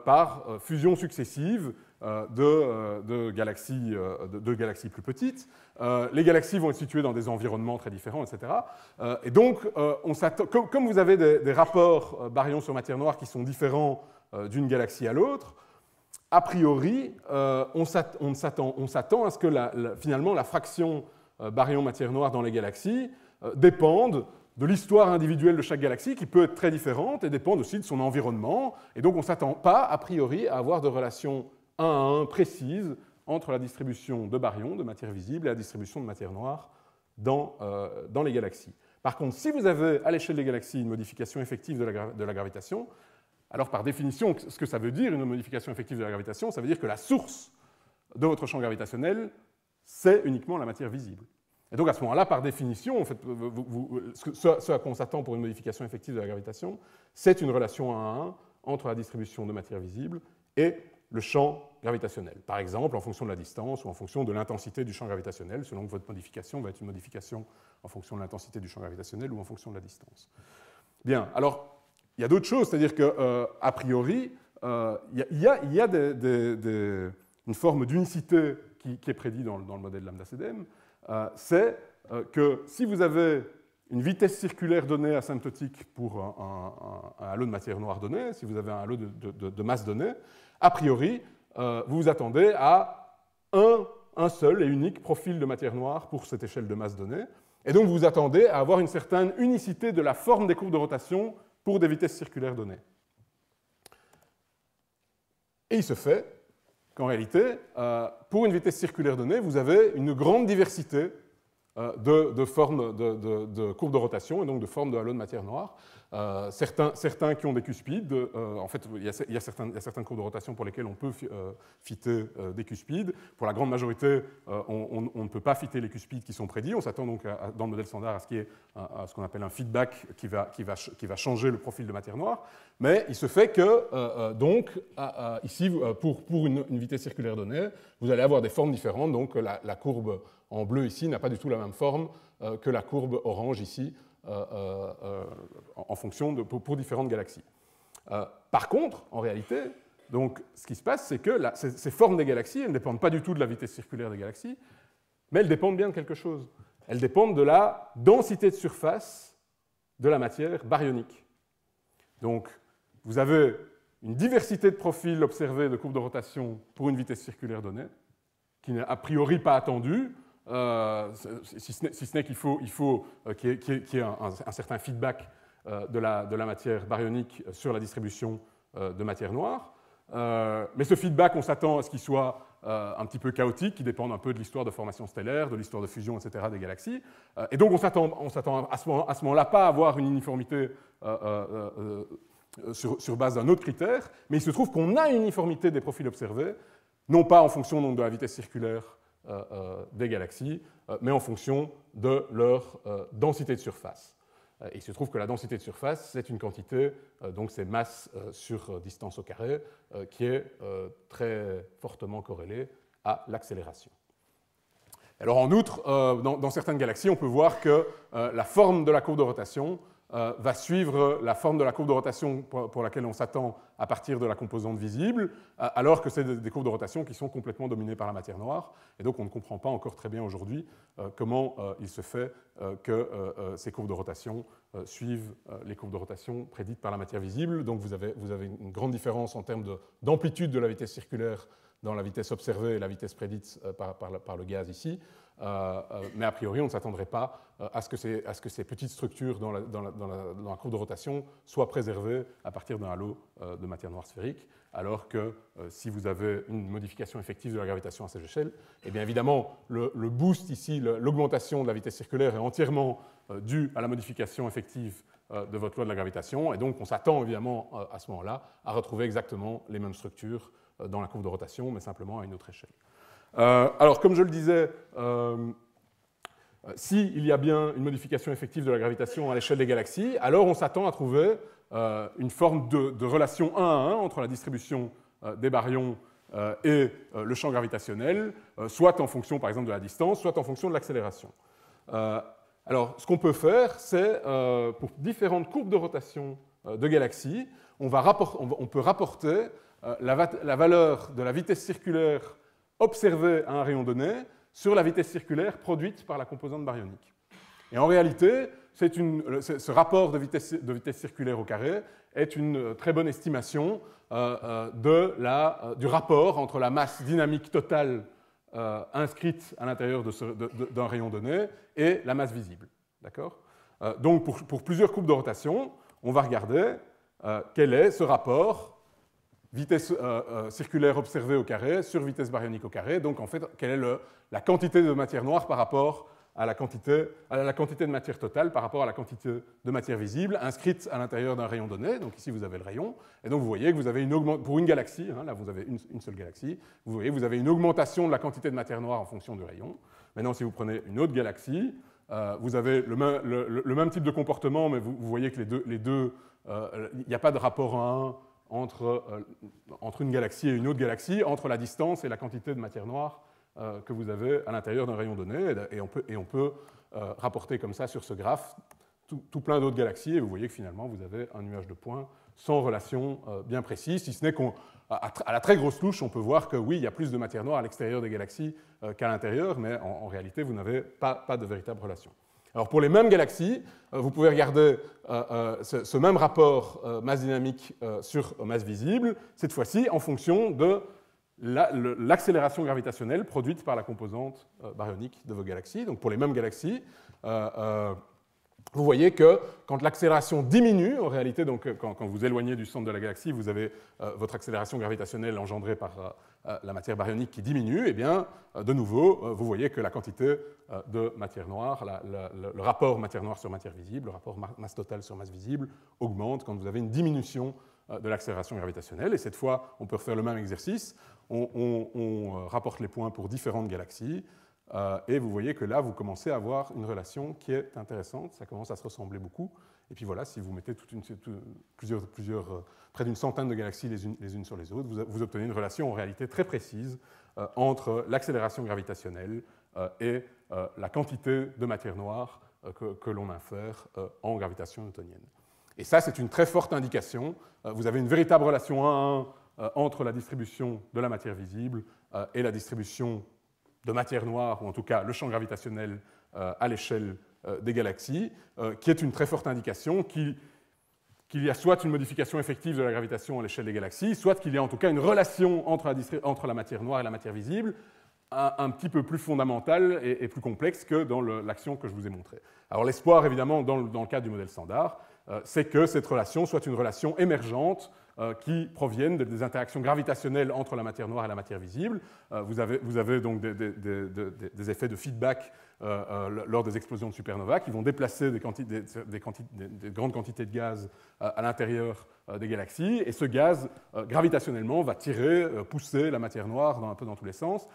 S1: par fusion successive de galaxies plus petites. Les galaxies vont être situées dans des environnements très différents, etc. Et donc, comme vous avez des rapports baryons sur matière noire qui sont différents d'une galaxie à l'autre, a priori, on s'attend à ce que finalement la fraction baryon-matière noire dans les galaxies dépende de l'histoire individuelle de chaque galaxie, qui peut être très différente, et dépend aussi de son environnement. Et donc, on ne s'attend pas, a priori, à avoir de relation 1 à 1 précise entre la distribution de baryons, de matière visible, et la distribution de matière noire dans les galaxies. Par contre, si vous avez, à l'échelle des galaxies, une modification effective de la gravitation, alors par définition, ce que ça veut dire, une modification effective de la gravitation, ça veut dire que la source de votre champ gravitationnel, c'est uniquement la matière visible. Et donc à ce moment-là, par définition, en fait, ce à quoi on s'attend pour une modification effective de la gravitation, c'est une relation 1 à 1 entre la distribution de matière visible et le champ gravitationnel. Par exemple, en fonction de la distance ou en fonction de l'intensité du champ gravitationnel, selon que votre modification va être une modification en fonction de l'intensité du champ gravitationnel ou en fonction de la distance. Bien, alors, il y a d'autres choses, c'est-à-dire qu'a priori, il y a une forme d'unicité qui est prédite dans le modèle lambda-CDM, c'est que si vous avez une vitesse circulaire donnée asymptotique pour un halo de matière noire donné, si vous avez un halo de masse donnée, a priori, vous vous attendez à un seul et unique profil de matière noire pour cette échelle de masse donnée, et donc vous vous attendez à avoir une certaine unicité de la forme des courbes de rotation pour des vitesses circulaires données. Et il se fait qu'en réalité, pour une vitesse circulaire donnée, vous avez une grande diversité de formes de courbes de rotation et donc de formes de halo de matière noire. Certains qui ont des cuspides, en fait, il y a certaines courbes de rotation pour lesquelles on peut fitter des cuspides. Pour la grande majorité, on ne peut pas fitter les cuspides qui sont prédits. On s'attend donc, dans le modèle standard, à ce qu'il y ait ce qu'on appelle un feedback qui va changer le profil de matière noire. Mais il se fait que, ici, pour une vitesse circulaire donnée, vous allez avoir des formes différentes. Donc, la courbe en bleu ici n'a pas du tout la même forme que la courbe orange ici, en fonction pour différentes galaxies. Par contre, en réalité, donc, ce qui se passe, c'est que ces formes des galaxies, elles ne dépendent pas du tout de la vitesse circulaire des galaxies, mais elles dépendent bien de quelque chose. Elles dépendent de la densité de surface de la matière baryonique. Donc, vous avez une diversité de profils observés de courbes de rotation pour une vitesse circulaire donnée, qui n'est a priori pas attendue, si ce n'est qu'il faut qu'il y ait un certain feedback de la matière baryonique sur la distribution de matière noire. Mais ce feedback, on s'attend à ce qu'il soit un petit peu chaotique, qui dépende un peu de l'histoire de formation stellaire, de l'histoire de fusion, etc. des galaxies. Et donc on s'attend à ce moment-là pas à avoir une uniformité sur base d'un autre critère, mais il se trouve qu'on a une uniformité des profils observés, non pas en fonction donc, de la vitesse circulaire des galaxies, mais en fonction de leur densité de surface. Et il se trouve que la densité de surface, c'est une quantité, donc c'est masse sur distance au carré, qui est très fortement corrélée à l'accélération. Alors en outre, dans certaines galaxies, on peut voir que la forme de la courbe de rotation va suivre la forme de la courbe de rotation pour laquelle on s'attend à partir de la composante visible, alors que c'est des courbes de rotation qui sont complètement dominées par la matière noire. Et donc on ne comprend pas encore très bien aujourd'hui comment il se fait que ces courbes de rotation suivent les courbes de rotation prédites par la matière visible. Donc vous avez une grande différence en termes d'amplitude de la vitesse circulaire dans la vitesse observée et la vitesse prédite par le gaz ici. Mais a priori, on ne s'attendrait pas à ce que ces petites structures dans la courbe de rotation soient préservées à partir d'un halo de matière noire sphérique, alors que si vous avez une modification effective de la gravitation à ces échelles, eh bien évidemment, le boost ici, l'augmentation de la vitesse circulaire est entièrement due à la modification effective de votre loi de la gravitation, et donc on s'attend évidemment à ce moment-là à retrouver exactement les mêmes structures dans la courbe de rotation, mais simplement à une autre échelle. Alors, comme je le disais, s'il y a bien une modification effective de la gravitation à l'échelle des galaxies, alors on s'attend à trouver une forme de relation 1 à 1 entre la distribution des baryons et le champ gravitationnel, soit en fonction, par exemple, de la distance, soit en fonction de l'accélération. Alors, ce qu'on peut faire, c'est, pour différentes courbes de rotation de galaxies, on peut rapporter la valeur de la vitesse circulaire observée à un rayon donné sur la vitesse circulaire produite par la composante baryonique. Et en réalité, ce rapport de vitesse circulaire au carré est une très bonne estimation du rapport entre la masse dynamique totale inscrite à l'intérieur d'un rayon donné et la masse visible. D'accord ? Donc, pour plusieurs courbes de rotation, on va regarder quel est ce rapport vitesse circulaire observée au carré sur vitesse baryonique au carré. Donc, en fait, quelle est la quantité de matière noire par rapport à la quantité de matière totale par rapport à la quantité de matière visible inscrite à l'intérieur d'un rayon donné. Donc, ici, vous avez le rayon. Et donc, vous voyez que vous avez pour une galaxie, hein, là, vous avez une seule galaxie, vous voyez, vous avez une augmentation de la quantité de matière noire en fonction du rayon. Maintenant, si vous prenez une autre galaxie, vous avez le même type de comportement, mais vous voyez que les deux, il n'y a pas de rapport 1 entre une galaxie et une autre galaxie, entre la distance et la quantité de matière noire que vous avez à l'intérieur d'un rayon donné. Et on peut rapporter comme ça sur ce graphe tout plein d'autres galaxies, et vous voyez que finalement vous avez un nuage de points sans relation bien précise, si ce n'est qu'à la très grosse louche, on peut voir que oui, il y a plus de matière noire à l'extérieur des galaxies qu'à l'intérieur, mais en réalité, vous n'avez pas de véritable relation. Alors pour les mêmes galaxies, vous pouvez regarder ce même rapport masse dynamique sur masse visible, cette fois-ci en fonction de l'accélération gravitationnelle produite par la composante baryonique de vos galaxies. Donc pour les mêmes galaxies, vous voyez que quand l'accélération diminue, en réalité, donc, quand vous vous éloignez du centre de la galaxie, vous avez votre accélération gravitationnelle engendrée par la matière baryonique qui diminue, et bien, de nouveau, vous voyez que la quantité de matière noire, le rapport matière noire sur matière visible, le rapport masse totale sur masse visible, augmente quand vous avez une diminution de l'accélération gravitationnelle. Et cette fois, on peut refaire le même exercice. On rapporte les points pour différentes galaxies. Et vous voyez que là, vous commencez à avoir une relation qui est intéressante. Ça commence à se ressembler beaucoup. Et puis voilà, si vous mettez près d'une centaine de galaxies les unes sur les autres, vous obtenez une relation en réalité très précise entre l'accélération gravitationnelle et la quantité de matière noire que l'on infère en gravitation newtonienne. Et ça, c'est une très forte indication. Vous avez une véritable relation 1 à 1 entre la distribution de la matière visible et la distribution de matière noire, ou en tout cas le champ gravitationnel à l'échelle des galaxies, qui est une très forte indication qu'il y a soit une modification effective de la gravitation à l'échelle des galaxies, soit qu'il y a en tout cas une relation entre la matière noire et la matière visible, un petit peu plus fondamentale et plus complexe que dans l'action que je vous ai montrée. Alors l'espoir, évidemment, dans le cadre du modèle standard, c'est que cette relation soit une relation émergente qui proviennent des interactions gravitationnelles entre la matière noire et la matière visible. Vous avez donc des effets de feedback lors des explosions de supernovas qui vont déplacer des grandes quantités de gaz à l'intérieur des galaxies. Et ce gaz, gravitationnellement, va pousser la matière noire un peu dans tous les sens.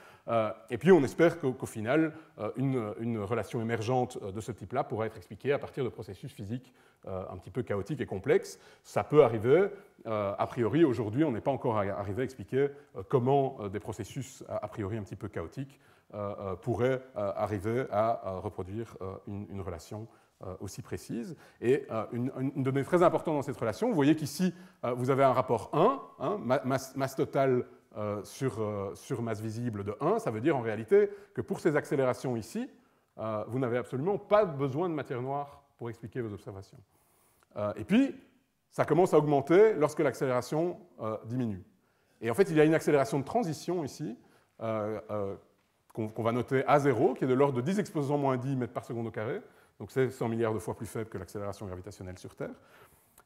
S1: Et puis on espère qu'au final, une relation émergente de ce type-là pourra être expliquée à partir de processus physiques un petit peu chaotiques et complexes. Ça peut arriver. A priori, aujourd'hui, on n'est pas encore arrivé à expliquer comment des processus a priori un petit peu chaotiques pourraient arriver à reproduire une relation aussi précise. Et une donnée très importante dans cette relation, vous voyez qu'ici, vous avez un rapport 1, masse totale sur masse visible de 1. Ça veut dire en réalité que pour ces accélérations ici, vous n'avez absolument pas besoin de matière noire pour expliquer vos observations. Et puis, ça commence à augmenter lorsque l'accélération diminue. Et en fait, il y a une accélération de transition ici, qu'on va noter A0, qui est de l'ordre de 10 exposant moins 10 mètres par seconde au carré. Donc c'est 100 milliards de fois plus faible que l'accélération gravitationnelle sur Terre.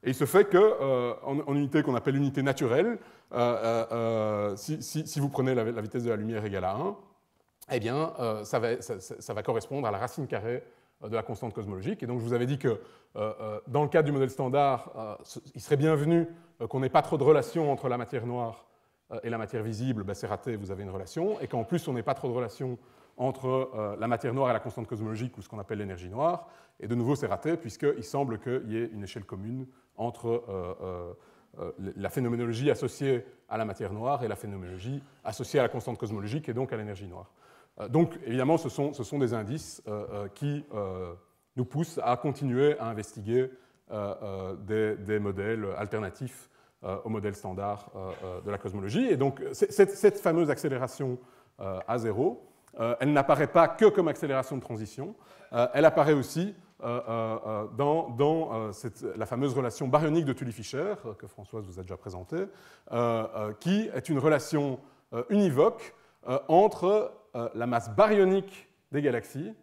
S1: Et il se fait qu'en unité qu'on appelle unité naturelle, si vous prenez la vitesse de la lumière égale à 1, eh bien, ça va correspondre à la racine carrée de la constante cosmologique. Et donc je vous avais dit que dans le cadre du modèle standard, il serait bienvenu qu'on n'ait pas trop de relation entre la matière noire et la matière visible. Ben, c'est raté, vous avez une relation. Et qu'en plus, on n'ait pas trop de relation entre la matière noire et la constante cosmologique, ou ce qu'on appelle l'énergie noire. Et de nouveau, c'est raté, puisqu'il semble qu'il y ait une échelle commune entre la phénoménologie associée à la matière noire et la phénoménologie associée à la constante cosmologique et donc à l'énergie noire. Donc, évidemment, ce sont des indices qui nous poussent à continuer à investiguer des modèles alternatifs au modèle standard de la cosmologie. Et donc, cette fameuse accélération A0, elle n'apparaît pas que comme accélération de transition, elle apparaît aussi dans la fameuse relation baryonique de Tully-Fisher, que Françoise vous a déjà présentée, qui est une relation univoque entre la masse baryonique des galaxies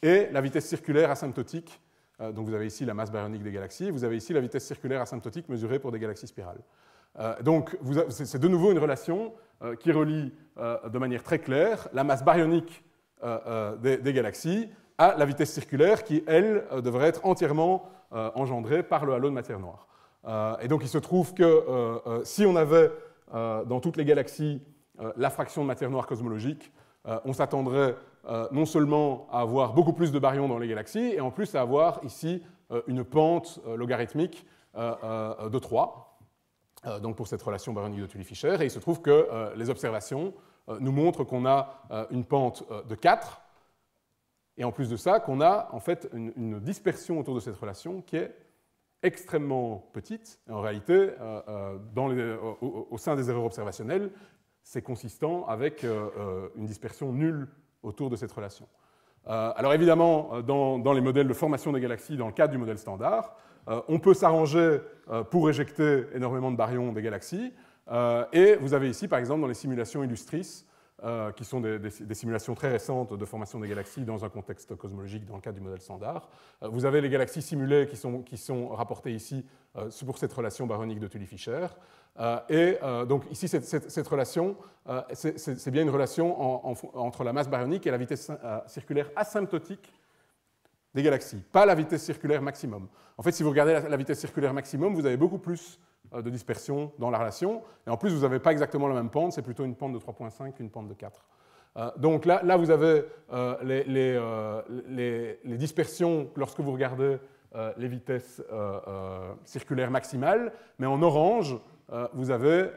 S1: et la vitesse circulaire asymptotique. Donc vous avez ici la masse baryonique des galaxies, vous avez ici la vitesse circulaire asymptotique mesurée pour des galaxies spirales. Donc c'est de nouveau une relation qui relie de manière très claire la masse baryonique des galaxies à la vitesse circulaire qui, elle, devrait être entièrement engendrée par le halo de matière noire. Et donc il se trouve que si on avait dans toutes les galaxies la fraction de matière noire cosmologique, on s'attendrait non seulement à avoir beaucoup plus de baryons dans les galaxies, et en plus à avoir ici une pente logarithmique de 3, donc pour cette relation baryonique de Tully-Fisher. Et il se trouve que les observations nous montrent qu'on a une pente de 4, et en plus de ça, qu'on a en fait une dispersion autour de cette relation qui est extrêmement petite. Et en réalité, au sein des erreurs observationnelles, c'est consistant avec une dispersion nulle autour de cette relation. Alors évidemment, dans les modèles de formation des galaxies, dans le cadre du modèle standard, on peut s'arranger pour éjecter énormément de baryons des galaxies. Et vous avez ici, par exemple, dans les simulations illustrices, qui sont des simulations très récentes de formation des galaxies dans un contexte cosmologique dans le cadre du modèle standard. Vous avez les galaxies simulées qui sont rapportées ici pour cette relation baryonique de Tully-Fisher. Donc ici, cette relation, c'est bien une relation entre la masse baryonique et la vitesse circulaire asymptotique des galaxies, pas la vitesse circulaire maximum. En fait, si vous regardez la vitesse circulaire maximum, vous avez beaucoup plus de dispersion dans la relation, et en plus, vous n'avez pas exactement la même pente, c'est plutôt une pente de 3,5 qu'une pente de 4. Donc là, vous avez les dispersions lorsque vous regardez les vitesses circulaires maximales, mais en orange, vous avez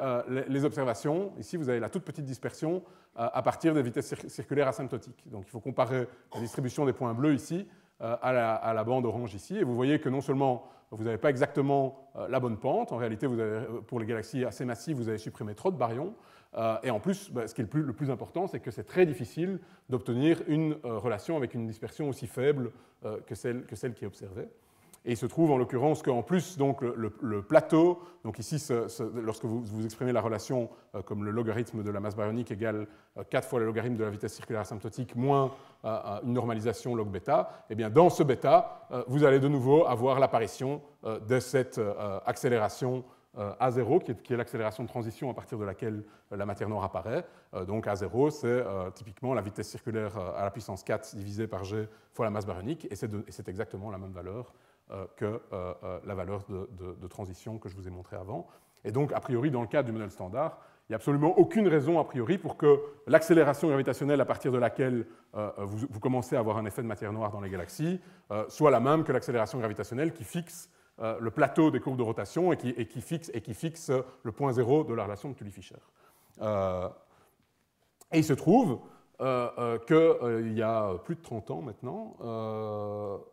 S1: les observations. Ici, vous avez la toute petite dispersion à partir des vitesses circulaires asymptotiques. Donc il faut comparer la distribution des points bleus ici à la bande orange ici, et vous voyez que non seulement vous n'avez pas exactement la bonne pente, en réalité, pour les galaxies assez massives, vous avez supprimé trop de baryons, et en plus, ce qui est le plus important, c'est que c'est très difficile d'obtenir une relation avec une dispersion aussi faible que celle qui est observée. Et il se trouve en l'occurrence qu'en plus, donc, le plateau, donc ici, lorsque vous exprimez la relation comme le logarithme de la masse baryonique égale 4 fois le logarithme de la vitesse circulaire asymptotique moins une normalisation log bêta, eh bien, dans ce bêta, vous allez de nouveau avoir l'apparition de cette accélération A0, qui est l'accélération de transition à partir de laquelle la matière noire apparaît. Donc A0, c'est typiquement la vitesse circulaire à la puissance 4 divisée par G fois la masse baryonique, et c'est exactement la même valeur que la valeur de transition que je vous ai montrée avant. Et donc, a priori, dans le cadre du modèle standard, il n'y a absolument aucune raison, a priori, pour que l'accélération gravitationnelle à partir de laquelle vous commencez à avoir un effet de matière noire dans les galaxies soit la même que l'accélération gravitationnelle qui fixe le plateau des courbes de rotation et qui fixe le point zéro de la relation de Tully-Fisher. Et il se trouve qu'il y a plus de 30 ans maintenant,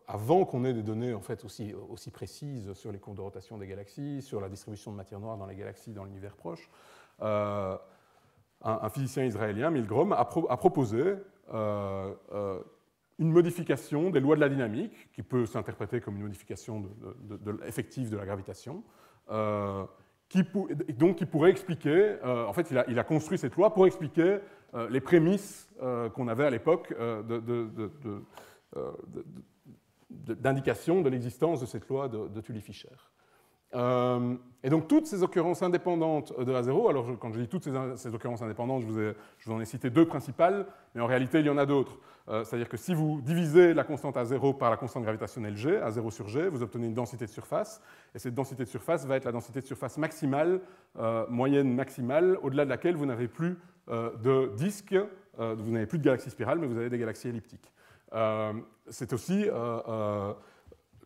S1: avant qu'on ait des données en fait, aussi précises sur les courbes de rotation des galaxies, sur la distribution de matière noire dans les galaxies dans l'univers proche, un physicien israélien, Milgrom, a proposé une modification des lois de la dynamique, qui peut s'interpréter comme une modification effective de la gravitation, qui pourrait expliquer, en fait il a construit cette loi pour expliquer les prémices qu'on avait à l'époque d'indication de l'existence de cette loi de Tully-Fisher. Et donc toutes ces occurrences indépendantes de A0, alors quand je dis toutes ces occurrences indépendantes, je vous en ai cité deux principales, mais en réalité il y en a d'autres. C'est-à-dire que si vous divisez la constante A0 par la constante gravitationnelle G, A0 sur G, vous obtenez une densité de surface, et cette densité de surface va être la densité de surface maximale, moyenne maximale, au-delà de laquelle vous n'avez plus de disques, vous n'avez plus de galaxies spirales, mais vous avez des galaxies elliptiques. C'est aussi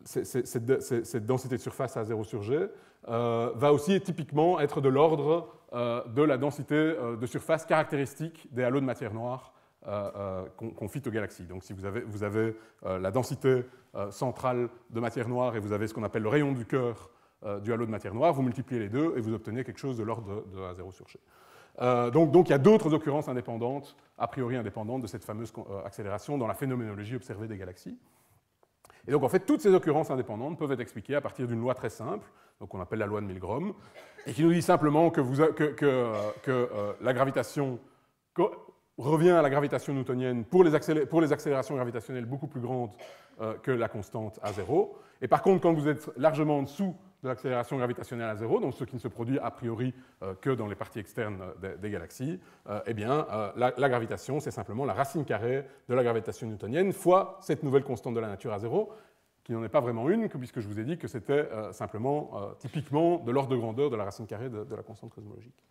S1: cette densité de surface à 0 sur G va aussi typiquement être de l'ordre de la densité de surface caractéristique des halos de matière noire qu'on fit aux galaxies. Donc si vous avez la densité centrale de matière noire et vous avez ce qu'on appelle le rayon du cœur du halo de matière noire, vous multipliez les deux et vous obtenez quelque chose de l'ordre de A0 sur G. Donc il y a d'autres occurrences indépendantes, a priori indépendantes de cette fameuse accélération dans la phénoménologie observée des galaxies. Et donc en fait, toutes ces occurrences indépendantes peuvent être expliquées à partir d'une loi très simple, donc on appelle la loi de Milgrom, et qui nous dit simplement que la gravitation revient à la gravitation newtonienne pour les accélérations gravitationnelles beaucoup plus grandes que la constante A0. Et par contre, quand vous êtes largement en dessous de l'accélération gravitationnelle à zéro, donc ce qui ne se produit a priori que dans les parties externes des galaxies, eh bien, la gravitation, c'est simplement la racine carrée de la gravitation newtonienne fois cette nouvelle constante de la nature à zéro, qui n'en est pas vraiment une, puisque je vous ai dit que c'était simplement typiquement de l'ordre de grandeur de la racine carrée de la constante cosmologique.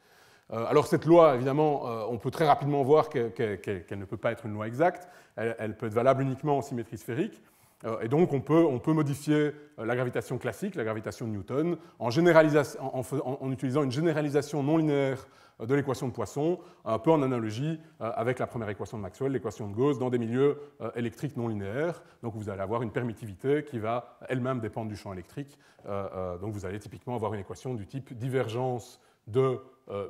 S1: Alors cette loi, évidemment, on peut très rapidement voir qu'elle ne peut pas être une loi exacte, elle peut être valable uniquement en symétrie sphérique. Et donc, on peut modifier la gravitation classique, la gravitation de Newton, en utilisant une généralisation non linéaire de l'équation de Poisson, un peu en analogie avec la première équation de Maxwell, l'équation de Gauss, dans des milieux électriques non linéaires. Donc, vous allez avoir une permittivité qui va elle-même dépendre du champ électrique. Donc, vous allez typiquement avoir une équation du type divergence de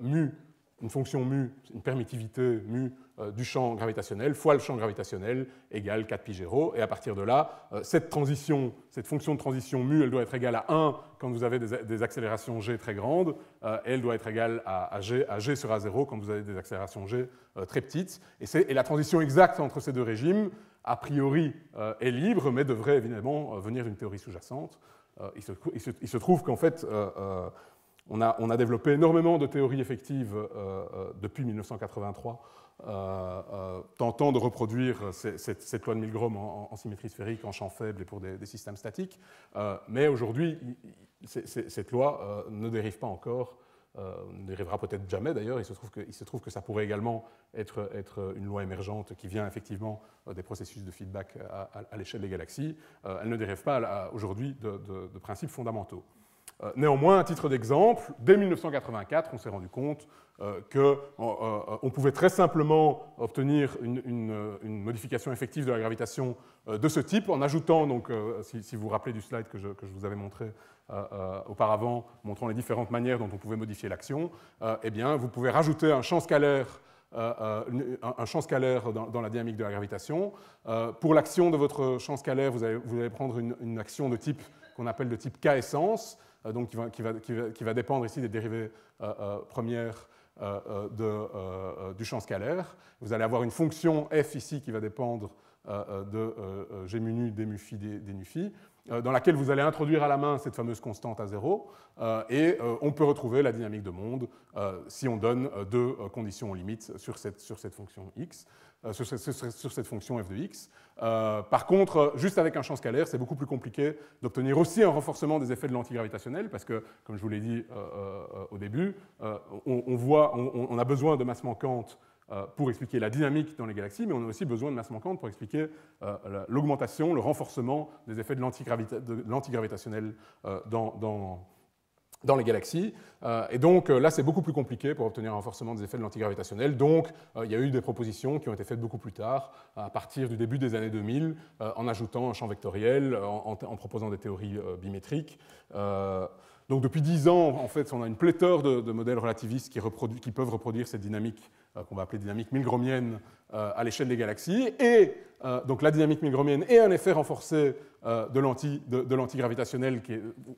S1: mu une fonction mu, une permittivité mu du champ gravitationnel fois le champ gravitationnel égale 4π0. Et à partir de là, cette fonction de transition mu, elle doit être égale à 1 quand vous avez des accélérations g très grandes, et elle doit être égale à g sur A0 quand vous avez des accélérations g très petites. Et la transition exacte entre ces deux régimes, a priori, est libre, mais devrait évidemment venir d'une théorie sous-jacente. Il se trouve qu'en fait, on a développé énormément de théories effectives depuis 1983, tentant de reproduire cette loi de Milgrom en symétrie sphérique, en champ faible et pour des systèmes statiques. Mais aujourd'hui, cette loi ne dérive pas encore, ne dérivera peut-être jamais d'ailleurs. Il se trouve que ça pourrait également être une loi émergente qui vient effectivement des processus de feedback à l'échelle des galaxies. Elle ne dérive pas aujourd'hui de principes fondamentaux. Néanmoins, à titre d'exemple, dès 1984, on s'est rendu compte qu'on pouvait très simplement obtenir une modification effective de la gravitation de ce type en ajoutant, donc, si vous vous rappelez du slide que je vous avais montré auparavant, montrant les différentes manières dont on pouvait modifier l'action, eh bien, vous pouvez rajouter un champ scalaire dans la dynamique de la gravitation. Pour l'action de votre champ scalaire, vous allez prendre une action de type qu'on appelle de type K essence, donc qui va dépendre ici des dérivées premières du champ scalaire. Vous allez avoir une fonction f ici qui va dépendre de g mu nu, d mu phi, d nu phi, dans laquelle vous allez introduire à la main cette fameuse constante à 0, et on peut retrouver la dynamique de monde si on donne deux conditions aux limites sur cette fonction x, sur cette fonction f de x. Par contre, juste avec un champ scalaire, c'est beaucoup plus compliqué d'obtenir aussi un renforcement des effets de l'antigravitationnel, parce que, comme je vous l'ai dit au début, on a besoin de masse manquante pour expliquer la dynamique dans les galaxies, mais on a aussi besoin de masse manquante pour expliquer l'augmentation, le renforcement des effets de l'antigravitationnel dans les galaxies. Et donc là, c'est beaucoup plus compliqué pour obtenir un renforcement des effets de l'antigravitationnel. Donc il y a eu des propositions qui ont été faites beaucoup plus tard, à partir du début des années 2000, en ajoutant un champ vectoriel, en proposant des théories bimétriques. Donc depuis 10 ans, en fait, on a une pléthore de modèles relativistes qui peuvent reproduire cette dynamique qu'on va appeler dynamique milgromienne à l'échelle des galaxies. Et donc la dynamique milgromienne est un effet renforcé de l'antigravitationnel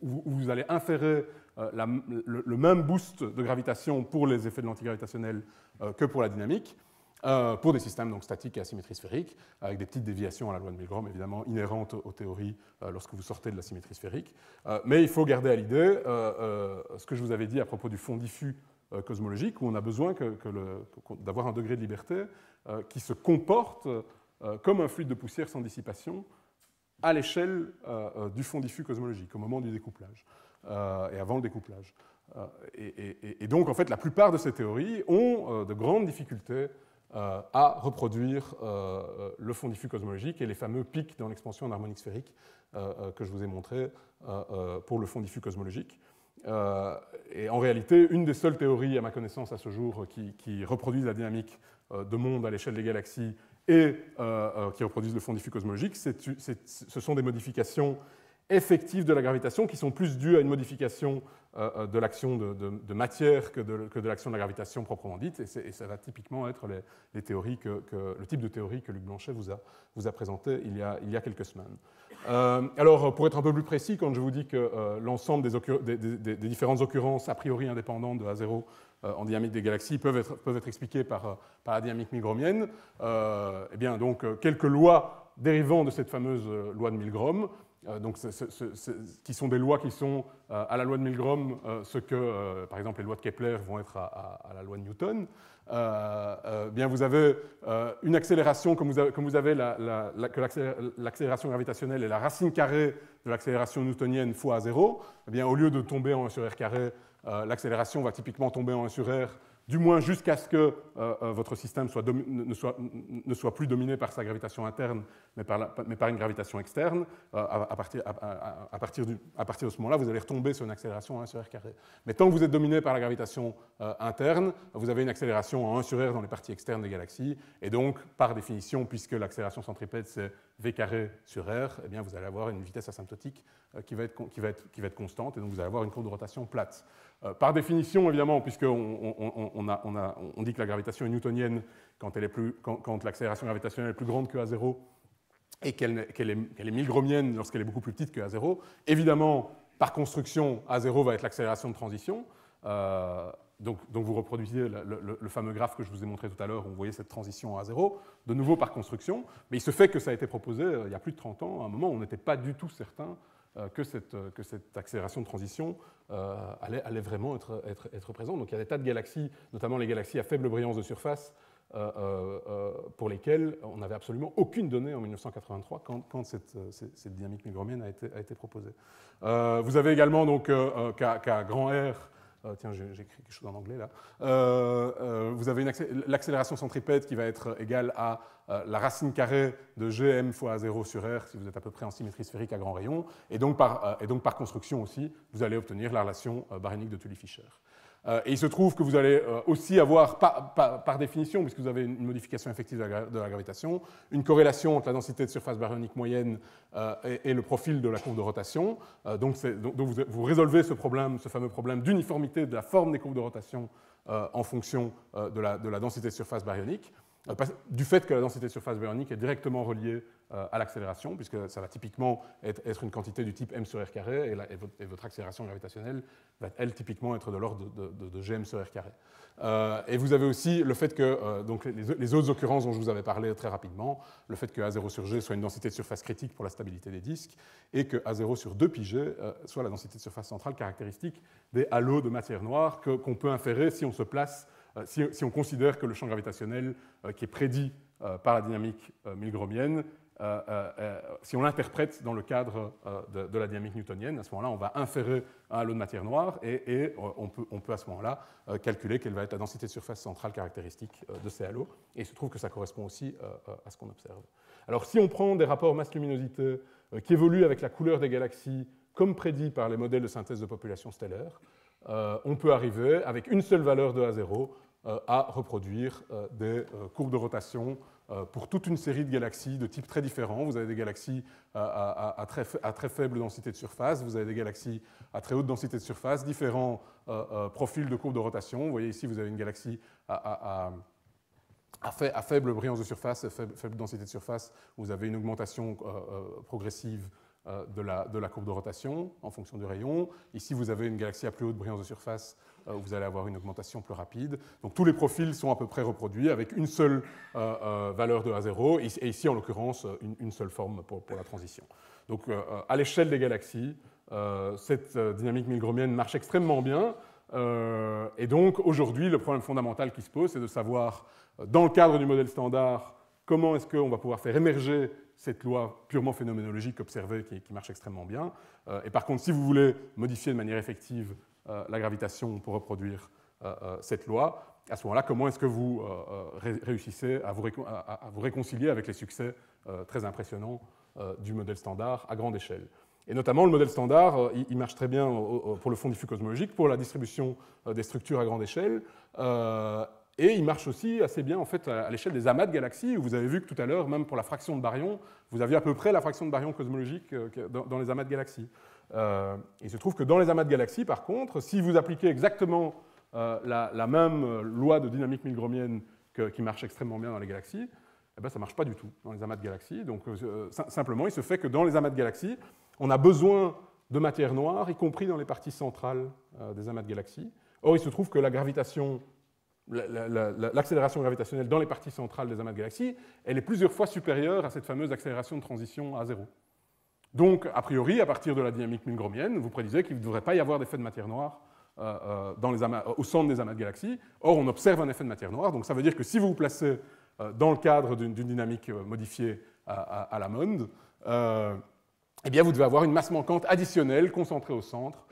S1: où vous allez inférer le même boost de gravitation pour les effets de l'antigravitationnel que pour la dynamique, pour des systèmes donc statiques et à symétrie sphérique, avec des petites déviations à la loi de Milgrom, évidemment inhérentes aux théories lorsque vous sortez de la symétrie sphérique. Mais il faut garder à l'idée ce que je vous avais dit à propos du fond diffus cosmologique, où on a besoin d'avoir un degré de liberté qui se comporte comme un fluide de poussière sans dissipation à l'échelle du fond diffus cosmologique, au moment du découplage et avant le découplage. Et donc, en fait, la plupart de ces théories ont de grandes difficultés à reproduire le fond diffus cosmologique et les fameux pics dans l'expansion en harmonique sphérique que je vous ai montré pour le fond diffus cosmologique. Et en réalité, une des seules théories, à ma connaissance à ce jour, qui reproduisent la dynamique de monde à l'échelle des galaxies et qui reproduisent le fond diffus cosmologique, ce sont des modifications effectives de la gravitation qui sont plus dues à une modification de l'action de matière que de l'action de la gravitation proprement dite, et ça va typiquement être le type de théorie que Luc Blanchet vous a présenté il y a quelques semaines. Alors, pour être un peu plus précis, quand je vous dis que l'ensemble des différentes occurrences a priori indépendantes de A0 en dynamique des galaxies peuvent être expliquées par la dynamique milgromienne, eh bien, donc, quelques lois dérivant de cette fameuse loi de Milgrom, donc, qui sont des lois qui sont à la loi de Milgrom ce que, par exemple, les lois de Kepler vont être à la loi de Newton. Bien, vous avez une accélération, comme vous avez l'accélération gravitationnelle est la racine carrée de l'accélération newtonienne fois A0, eh bien, au lieu de tomber en 1 sur R carré, l'accélération va typiquement tomber en 1 sur R, du moins jusqu'à ce que votre système ne soit plus dominé par sa gravitation interne, mais par une gravitation externe. À partir de ce moment-là, vous allez retomber sur une accélération en 1 sur R carré. Mais tant que vous êtes dominé par la gravitation interne, vous avez une accélération en 1 sur R dans les parties externes des galaxies, et donc, par définition, puisque l'accélération centripète, c'est V carré sur R, eh bien, vous allez avoir une vitesse asymptotique qui va être constante, et donc vous allez avoir une courbe de rotation plate. Par définition, évidemment, puisqu'on dit que la gravitation est newtonienne quand l'accélération gravitationnelle est plus grande que A0 et qu'elle est milgromienne lorsqu'elle est beaucoup plus petite que A0, évidemment, par construction, A0 va être l'accélération de transition. Donc vous reproduisez le fameux graphe que je vous ai montré tout à l'heure, où vous voyez cette transition à A0, de nouveau par construction. Mais il se fait que ça a été proposé il y a plus de 30 ans, à un moment où on n'était pas du tout certain que cette accélération de transition allait vraiment être présente. Donc il y a des tas de galaxies, notamment les galaxies à faible brillance de surface, pour lesquelles on n'avait absolument aucune donnée en 1983 quand cette dynamique milgromienne a été proposée. Vous avez également donc qu'à grand R, tiens, j'ai écrit quelque chose en anglais là. Vous avez l'accélération centripète qui va être égale à la racine carrée de Gm fois A0 sur R, si vous êtes à peu près en symétrie sphérique à grand rayon. Et donc par construction aussi, vous allez obtenir la relation baryonique de Tully-Fisher. Et il se trouve que vous allez aussi avoir, par définition, puisque vous avez une modification effective de la gravitation, une corrélation entre la densité de surface baryonique moyenne et le profil de la courbe de rotation. Donc vous résolvez ce fameux problème d'uniformité de la forme des courbes de rotation en fonction de la densité de surface baryonique, du fait que la densité de surface baryonique est directement reliée à l'accélération, puisque ça va typiquement être une quantité du type m sur r carré, et votre accélération gravitationnelle va, elle, typiquement être de l'ordre de gm sur r carré. Et vous avez aussi le fait que, donc les autres occurrences dont je vous avais parlé très rapidement, le fait que A0 sur G soit une densité de surface critique pour la stabilité des disques, et que A0 sur 2πg soit la densité de surface centrale caractéristique des halos de matière noire qu'on peut inférer si on se place, si on considère que le champ gravitationnel qui est prédit par la dynamique milgromienne, si on l'interprète dans le cadre de la dynamique newtonienne, à ce moment-là, on va inférer un halo de matière noire et on peut à ce moment-là calculer quelle va être la densité de surface centrale caractéristique de ces halos. Et il se trouve que ça correspond aussi à ce qu'on observe. Alors, si on prend des rapports masse-luminosité qui évoluent avec la couleur des galaxies, comme prédit par les modèles de synthèse de population stellaire, on peut arriver, avec une seule valeur de A0, à reproduire des courbes de rotation pour toute une série de galaxies de types très différents. Vous avez des galaxies à très faible densité de surface, vous avez des galaxies à très haute densité de surface, différents profils de courbes de rotation. Vous voyez ici, vous avez une galaxie à faible brillance de surface, faible densité de surface, vous avez une augmentation progressive de la courbe de rotation en fonction du rayon. Ici, vous avez une galaxie à plus haute brillance de surface, vous allez avoir une augmentation plus rapide. Donc tous les profils sont à peu près reproduits avec une seule valeur de A0, et ici, en l'occurrence, une seule forme pour la transition. Donc à l'échelle des galaxies, cette dynamique milgromienne marche extrêmement bien. Et donc aujourd'hui, le problème fondamental qui se pose, c'est de savoir, dans le cadre du modèle standard, comment est-ce qu'on va pouvoir faire émerger cette loi purement phénoménologique observée qui marche extrêmement bien. Et par contre, si vous voulez modifier de manière effective la gravitation pour reproduire cette loi, à ce moment-là, comment est-ce que vous réussissez à vous réconcilier avec les succès très impressionnants du modèle standard à grande échelle? Et notamment, le modèle standard, il marche très bien pour le fond diffus cosmologique, pour la distribution des structures à grande échelle, et il marche aussi assez bien en fait, à l'échelle des amas de galaxies, où vous avez vu que tout à l'heure, même pour la fraction de baryon, vous aviez à peu près la fraction de baryon cosmologique dans les amas de galaxies. Il se trouve que dans les amas de galaxies, par contre, si vous appliquez exactement la même loi de dynamique milgromienne qui marche extrêmement bien dans les galaxies, eh bien, ça ne marche pas du tout dans les amas de galaxies. Donc, simplement, il se fait que dans les amas de galaxies, on a besoin de matière noire, y compris dans les parties centrales des amas de galaxies. Or, il se trouve que la gravitation, l'accélération gravitationnelle dans les parties centrales des amas de galaxies, elle est plusieurs fois supérieure à cette fameuse accélération de transition à zéro. Donc, a priori, à partir de la dynamique milgromienne, vous prédisez qu'il ne devrait pas y avoir d'effet de matière noire au centre des amas de galaxies. Or, on observe un effet de matière noire, donc ça veut dire que si vous vous placez dans le cadre d'une dynamique modifiée à la Mond, eh bien, vous devez avoir une masse manquante additionnelle concentrée au centre.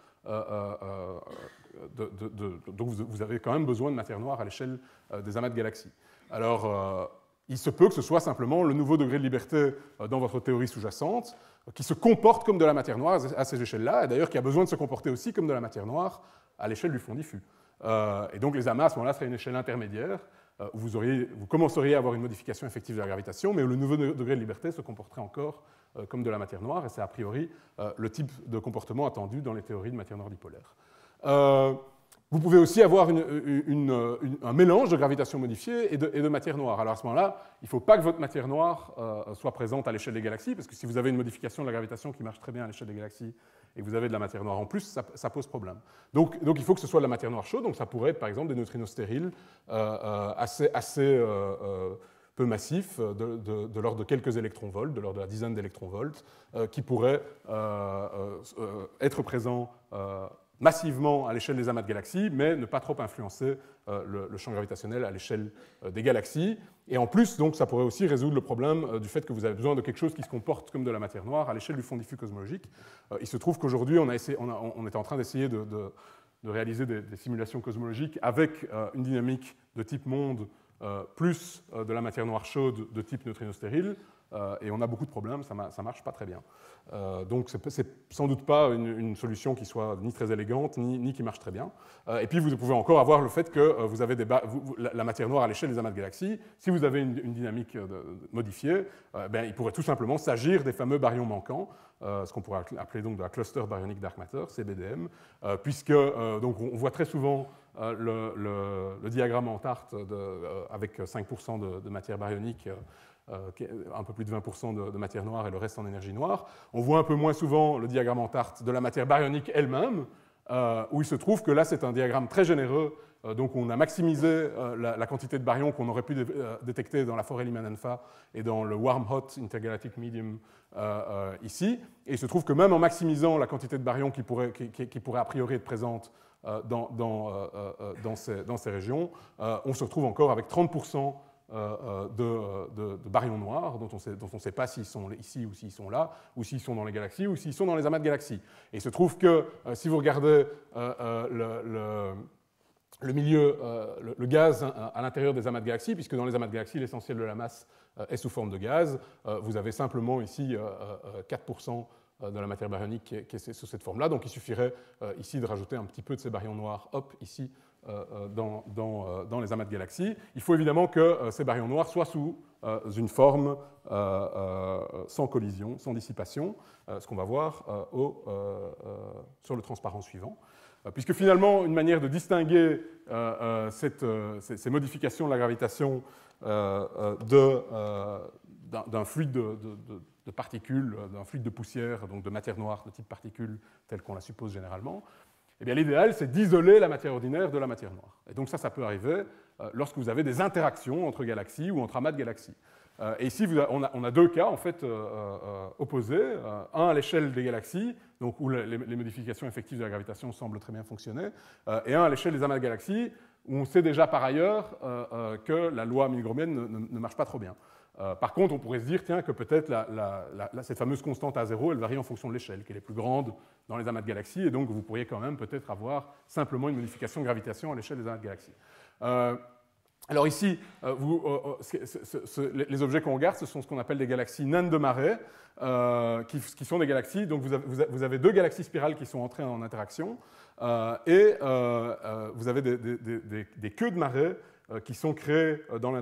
S1: Donc vous avez quand même besoin de matière noire à l'échelle des amas de galaxies. Alors, il se peut que ce soit simplement le nouveau degré de liberté dans votre théorie sous-jacente qui se comporte comme de la matière noire à ces échelles-là, et d'ailleurs qui a besoin de se comporter aussi comme de la matière noire à l'échelle du fond diffus. Et donc les amas, à ce moment-là, seraient une échelle intermédiaire où vous commenceriez à avoir une modification effective de la gravitation, mais où le nouveau degré de liberté se comporterait encore comme de la matière noire, et c'est a priori le type de comportement attendu dans les théories de matière noire dipolaire. vous pouvez aussi avoir un mélange de gravitation modifiée et de matière noire. Alors à ce moment-là, il ne faut pas que votre matière noire soit présente à l'échelle des galaxies, parce que si vous avez une modification de la gravitation qui marche très bien à l'échelle des galaxies et que vous avez de la matière noire en plus, ça pose problème. Donc il faut que ce soit de la matière noire chaude, donc ça pourrait être par exemple des neutrinos stériles assez peu massifs, de l'ordre de quelques électronvolts, de l'ordre de la dizaine d'électronvolts, qui pourraient être présents massivement à l'échelle des amas de galaxies, mais ne pas trop influencer le champ gravitationnel à l'échelle des galaxies. Et en plus, donc, ça pourrait aussi résoudre le problème du fait que vous avez besoin de quelque chose qui se comporte comme de la matière noire à l'échelle du fond diffus cosmologique. Il se trouve qu'aujourd'hui, on est en train d'essayer de réaliser des simulations cosmologiques avec une dynamique de type monde plus de la matière noire chaude de type neutrino stérile, et on a beaucoup de problèmes, ça ne marche pas très bien. Donc c'est sans doute pas une solution qui soit ni très élégante, ni qui marche très bien. Et puis vous pouvez encore avoir le fait que vous avez la matière noire à l'échelle des amas de galaxies. Si vous avez une dynamique modifiée, il pourrait tout simplement s'agir des fameux baryons manquants, ce qu'on pourrait appeler donc de la cluster baryonic dark matter, CBDM, puisque donc on voit très souvent le diagramme en tarte avec 5% de matière baryonique, un peu plus de 20% de matière noire et le reste en énergie noire. On voit un peu moins souvent le diagramme en tarte de la matière baryonique elle-même, où il se trouve que là c'est un diagramme très généreux, donc on a maximisé la quantité de baryons qu'on aurait pu détecter dans la forêt Lyman-Alpha et dans le warm hot intergalactic medium ici, et il se trouve que même en maximisant la quantité de baryons qui pourrait a priori être présente dans ces régions, on se retrouve encore avec 30% de baryons noirs dont on ne sait pas s'ils sont ici ou s'ils sont là, ou s'ils sont dans les galaxies ou s'ils sont dans les amas de galaxies. Et il se trouve que si vous regardez le milieu, le gaz à l'intérieur des amas de galaxies, puisque dans les amas de galaxies, l'essentiel de la masse est sous forme de gaz, vous avez simplement ici 4% de la matière baryonique qui est sous cette forme-là. Donc il suffirait ici de rajouter un petit peu de ces baryons noirs, hop, ici, dans les amas de galaxies. Il faut évidemment que ces baryons noirs soient sous une forme sans collision, sans dissipation, ce qu'on va voir sur le transparent suivant. Puisque finalement, une manière de distinguer ces modifications de la gravitation d'un fluide de particules, d'un fluide de poussière, donc de matière noire de type particules, telle qu'on la suppose généralement, eh bien, l'idéal, c'est d'isoler la matière ordinaire de la matière noire. Et donc ça peut arriver lorsque vous avez des interactions entre galaxies ou entre amas de galaxies. Et ici, on a deux cas en fait, opposés. Un à l'échelle des galaxies, donc où les modifications effectives de la gravitation semblent très bien fonctionner, et un à l'échelle des amas de galaxies, où on sait déjà par ailleurs que la loi milgromienne ne marche pas trop bien. Par contre, on pourrait se dire tiens, que peut-être cette fameuse constante A0, elle varie en fonction de l'échelle, qu'elle est plus grande dans les amas de galaxies, et donc vous pourriez quand même peut-être avoir simplement une modification de gravitation à l'échelle des amas de galaxies. Alors ici, les objets qu'on regarde, ce sont ce qu'on appelle des galaxies naines de marée, qui sont des galaxies, donc vous avez deux galaxies spirales qui sont entrées en interaction, et vous avez des queues de marée qui sont créées dans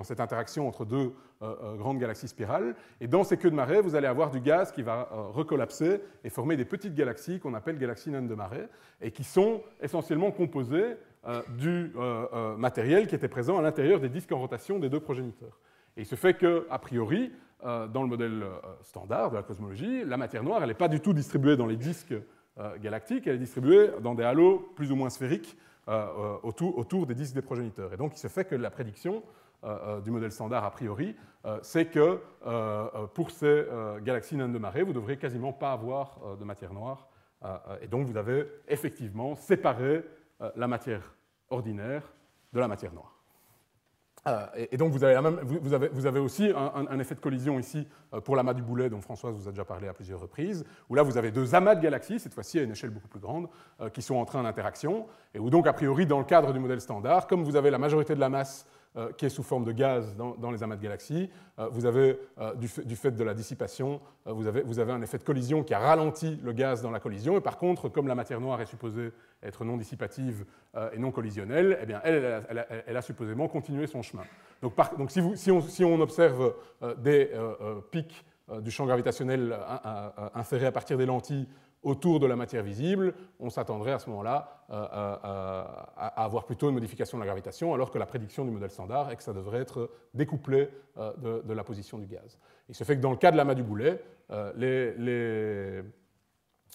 S1: cette interaction entre deux grandes galaxies spirales. Et dans ces queues de marée, vous allez avoir du gaz qui va recollapser et former des petites galaxies qu'on appelle galaxies naines de marée, et qui sont essentiellement composées du matériel qui était présent à l'intérieur des disques en rotation des deux progéniteurs. Et il se fait qu'a priori, dans le modèle standard de la cosmologie, la matière noire, elle n'est pas du tout distribuée dans les disques galactiques, elle est distribuée dans des halos plus ou moins sphériques autour des disques des progéniteurs. Et donc il se fait que la prédiction du modèle standard a priori, c'est que pour ces galaxies naines de marée, vous ne devrez quasiment pas avoir de matière noire, et donc vous avez effectivement séparé la matière ordinaire de la matière noire. Et donc vous avez aussi un effet de collision ici pour l'amas du boulet dont Françoise vous a déjà parlé à plusieurs reprises, où là vous avez deux amas de galaxies, cette fois-ci à une échelle beaucoup plus grande, qui sont entrés en interaction, et où donc a priori dans le cadre du modèle standard, comme vous avez la majorité de la masse qui est sous forme de gaz dans les amas de galaxies, vous avez, du fait de la dissipation, vous avez un effet de collision qui a ralenti le gaz dans la collision, et par contre, comme la matière noire est supposée être non dissipative et non collisionnelle, eh bien, elle a supposément continué son chemin. Donc si on observe des pics du champ gravitationnel insérés à partir des lentilles autour de la matière visible, on s'attendrait à ce moment-là à avoir plutôt une modification de la gravitation, alors que la prédiction du modèle standard est que ça devrait être découplé de la position du gaz. Il se fait que dans le cas de l'amas du boulet,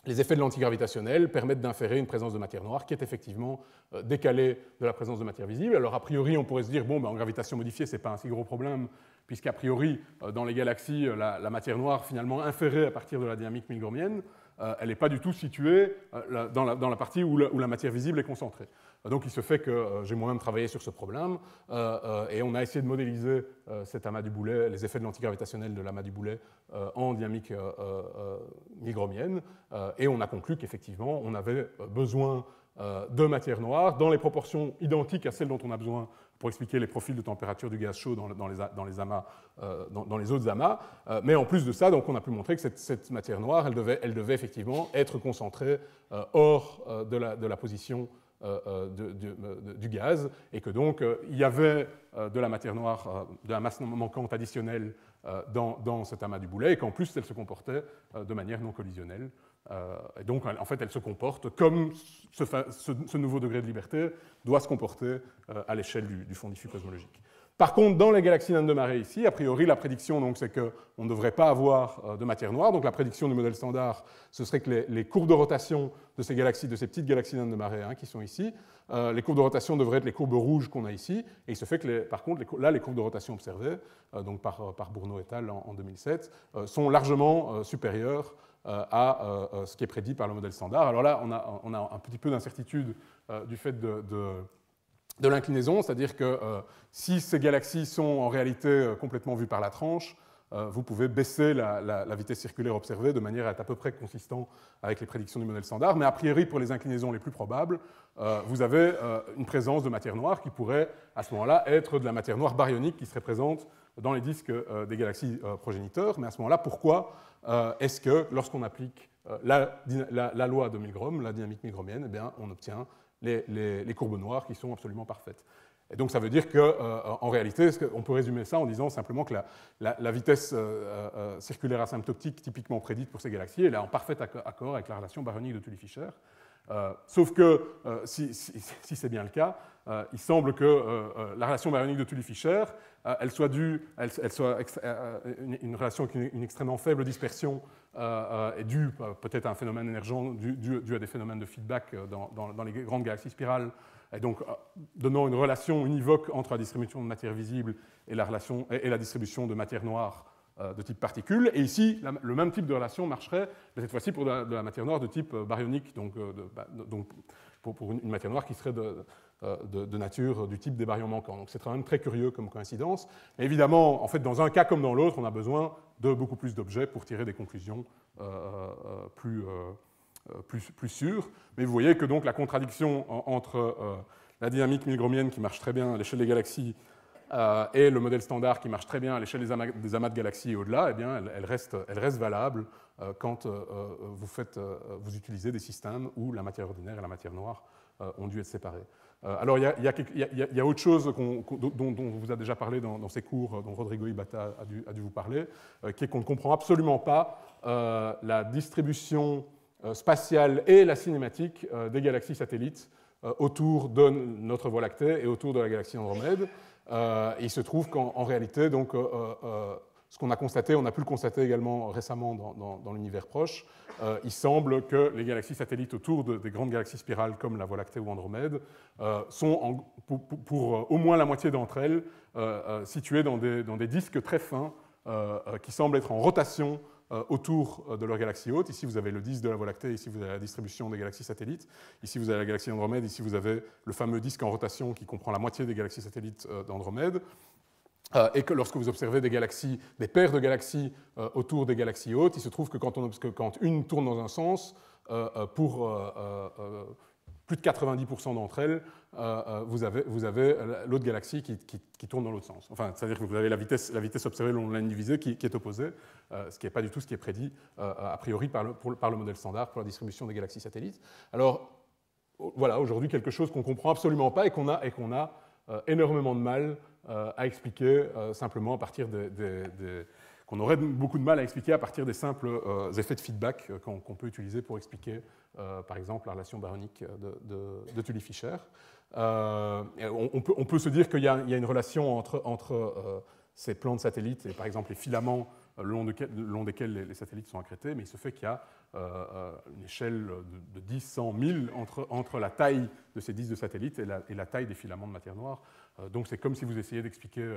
S1: les effets de l'antigravitationnel permettent d'inférer une présence de matière noire qui est effectivement décalée de la présence de matière visible. Alors a priori, on pourrait se dire, bon, en gravitation modifiée, ce n'est pas un si gros problème, puisqu'a priori, dans les galaxies, la matière noire finalement inférée à partir de la dynamique milgaumienne, elle n'est pas du tout située dans la partie où la matière visible est concentrée. Donc il se fait que j'ai moi-même travaillé sur ce problème et on a essayé de modéliser cet amas du boulet, les effets de l'antigravitationnel de l'amas du boulet en dynamique milgaumienne et on a conclu qu'effectivement on avait besoin de matière noire dans les proportions identiques à celles dont on a besoin pour expliquer les profils de température du gaz chaud dans les autres amas. Mais en plus de ça, donc, on a pu montrer que cette matière noire, elle devait effectivement être concentrée hors de la position du gaz, et que donc il y avait de la matière noire, de la masse manquante additionnelle dans cet amas du boulet, et qu'en plus elle se comportait de manière non collisionnelle. Et donc, en fait, elle se comporte comme ce nouveau degré de liberté doit se comporter à l'échelle du fond diffus cosmologique. Par contre, dans les galaxies naines de marée ici, a priori, la prédiction, c'est qu'on ne devrait pas avoir de matière noire. Donc, la prédiction du modèle standard, ce serait que les courbes de rotation de ces galaxies, de ces petites galaxies naines de marée qui sont ici, les courbes de rotation devraient être les courbes rouges qu'on a ici. Et il se fait que, par contre, là, les courbes de rotation observées, donc par Bourneau et al. En 2007, sont largement supérieures à ce qui est prédit par le modèle standard. Alors là, on a un petit peu d'incertitude du fait de l'inclinaison, c'est-à-dire que si ces galaxies sont en réalité complètement vues par la tranche, vous pouvez baisser la vitesse circulaire observée de manière à être à peu près consistant avec les prédictions du modèle standard, mais a priori, pour les inclinaisons les plus probables, vous avez une présence de matière noire qui pourrait, à ce moment-là, être de la matière noire baryonique qui serait présente dans les disques des galaxies progéniteurs. Mais à ce moment-là, pourquoi est-ce que, lorsqu'on applique la loi de Milgrom, la dynamique milgromienne, eh bien, on obtient les courbes noires qui sont absolument parfaites? Et donc ça veut dire qu'en réalité, on peut résumer ça en disant simplement que la vitesse circulaire asymptotique typiquement prédite pour ces galaxies, elle est en parfait accord avec la relation baryonique de Tully-Fisher. Sauf que, si c'est bien le cas, il semble que la relation baryonique de Tully-Fisher, elle soit une relation avec une extrêmement faible dispersion est due peut-être à un phénomène émergent dû à des phénomènes de feedback dans les grandes galaxies spirales, et donc donnant une relation univoque entre la distribution de matière visible et la distribution de matière noire de type particule. Et ici, le même type de relation marcherait, mais cette fois-ci pour de la matière noire de type baryonique, donc pour une matière noire qui serait de nature du type des baryons manquants. Donc c'est quand même très curieux comme coïncidence. Mais évidemment, en fait, dans un cas comme dans l'autre, on a besoin de beaucoup plus d'objets pour tirer des conclusions plus sûres. Mais vous voyez que donc la contradiction entre la dynamique milgromienne qui marche très bien à l'échelle des galaxies et le modèle standard qui marche très bien à l'échelle des amas de galaxies et au-delà, eh bien, elle reste valable quand vous utilisez des systèmes où la matière ordinaire et la matière noire ont dû être séparées. Alors, il y a autre chose dont on vous a déjà parlé dans ces cours, dont Rodrigo Ibata a dû vous parler, qui est qu'on ne comprend absolument pas la distribution spatiale et la cinématique des galaxies satellites autour de notre Voie lactée et autour de la galaxie Andromède. Et il se trouve qu'en réalité, donc, ce qu'on a constaté, on a pu le constater également récemment dans l'univers proche, il semble que les galaxies satellites autour des grandes galaxies spirales comme la Voie lactée ou Andromède sont, pour au moins la moitié d'entre elles, situées dans des disques très fins qui semblent être en rotation autour de leur galaxie hôte. Ici, vous avez le disque de la Voie lactée, ici, vous avez la distribution des galaxies satellites. Ici, vous avez la galaxie Andromède, ici, vous avez le fameux disque en rotation qui comprend la moitié des galaxies satellites d'Andromède. Et que lorsque vous observez des paires de galaxies autour des galaxies hôtes, il se trouve que quand une tourne dans un sens, pour plus de 90% d'entre elles, vous avez l'autre galaxie qui tourne dans l'autre sens. Enfin, c'est-à-dire que vous avez la vitesse observée long de la ligne divisée qui est opposée, ce qui n'est pas du tout ce qui est prédit a priori par le modèle standard pour la distribution des galaxies satellites. Alors, voilà, aujourd'hui, quelque chose qu'on ne comprend absolument pas et qu'on a énormément de mal à expliquer simplement à partir des qu'on aurait beaucoup de mal à expliquer à partir des simples effets de feedback qu'on peut utiliser pour expliquer, par exemple, la relation baryonique de Tully-Fisher. On peut se dire qu'il y a une relation entre ces plans de satellites et, par exemple, les filaments le long desquels les satellites sont accrétés, mais il se fait qu'il y a une échelle de 10, 100, 1000 entre la taille de ces disques de satellites et la taille des filaments de matière noire. Donc c'est comme si vous essayiez d'expliquer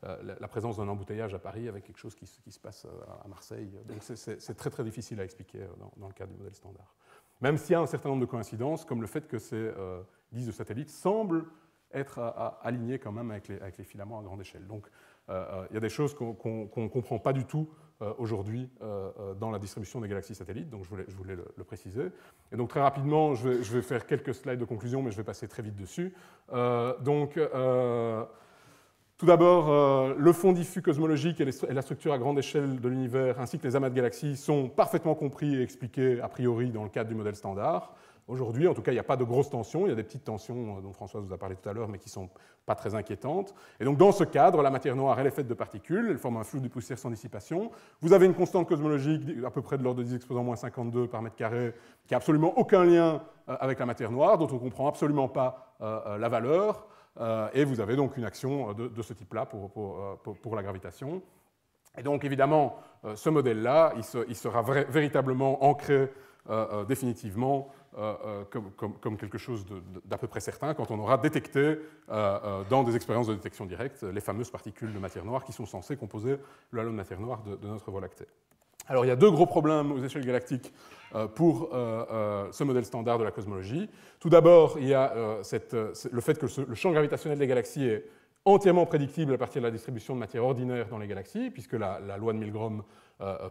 S1: la présence d'un embouteillage à Paris avec quelque chose qui se passe à Marseille. Donc c'est très très difficile à expliquer dans le cadre du modèle standard. Même s'il y a un certain nombre de coïncidences, comme le fait que ces disques de satellites semblent être alignés quand même avec les filaments à grande échelle. Donc il y a des choses qu'on ne comprend pas du tout aujourd'hui dans la distribution des galaxies satellites, donc je voulais le préciser. Et donc très rapidement, je vais faire quelques slides de conclusion, mais je vais passer très vite dessus. Tout d'abord, le fond diffus cosmologique et la structure à grande échelle de l'univers, ainsi que les amas de galaxies, sont parfaitement compris et expliqués a priori dans le cadre du modèle standard. Aujourd'hui, en tout cas, il n'y a pas de grosses tensions. Il y a des petites tensions dont Françoise vous a parlé tout à l'heure, mais qui ne sont pas très inquiétantes. Et donc, dans ce cadre, la matière noire, elle est faite de particules. Elle forme un flux de poussière sans dissipation. Vous avez une constante cosmologique à peu près de l'ordre de 10 exposant moins 52 par mètre carré, qui n'a absolument aucun lien avec la matière noire, dont on ne comprend absolument pas la valeur. Et vous avez donc une action de ce type-là pour la gravitation. Et donc, évidemment, ce modèle-là, il sera véritablement ancré définitivement comme quelque chose d'à peu près certain quand on aura détecté dans des expériences de détection directe les fameuses particules de matière noire qui sont censées composer le halo de matière noire de notre Voie lactée. Alors il y a deux gros problèmes aux échelles galactiques pour ce modèle standard de la cosmologie. Tout d'abord, il y a le fait que le champ gravitationnel des galaxies est entièrement prédictible à partir de la distribution de matière ordinaire dans les galaxies, puisque la loi de Milgrom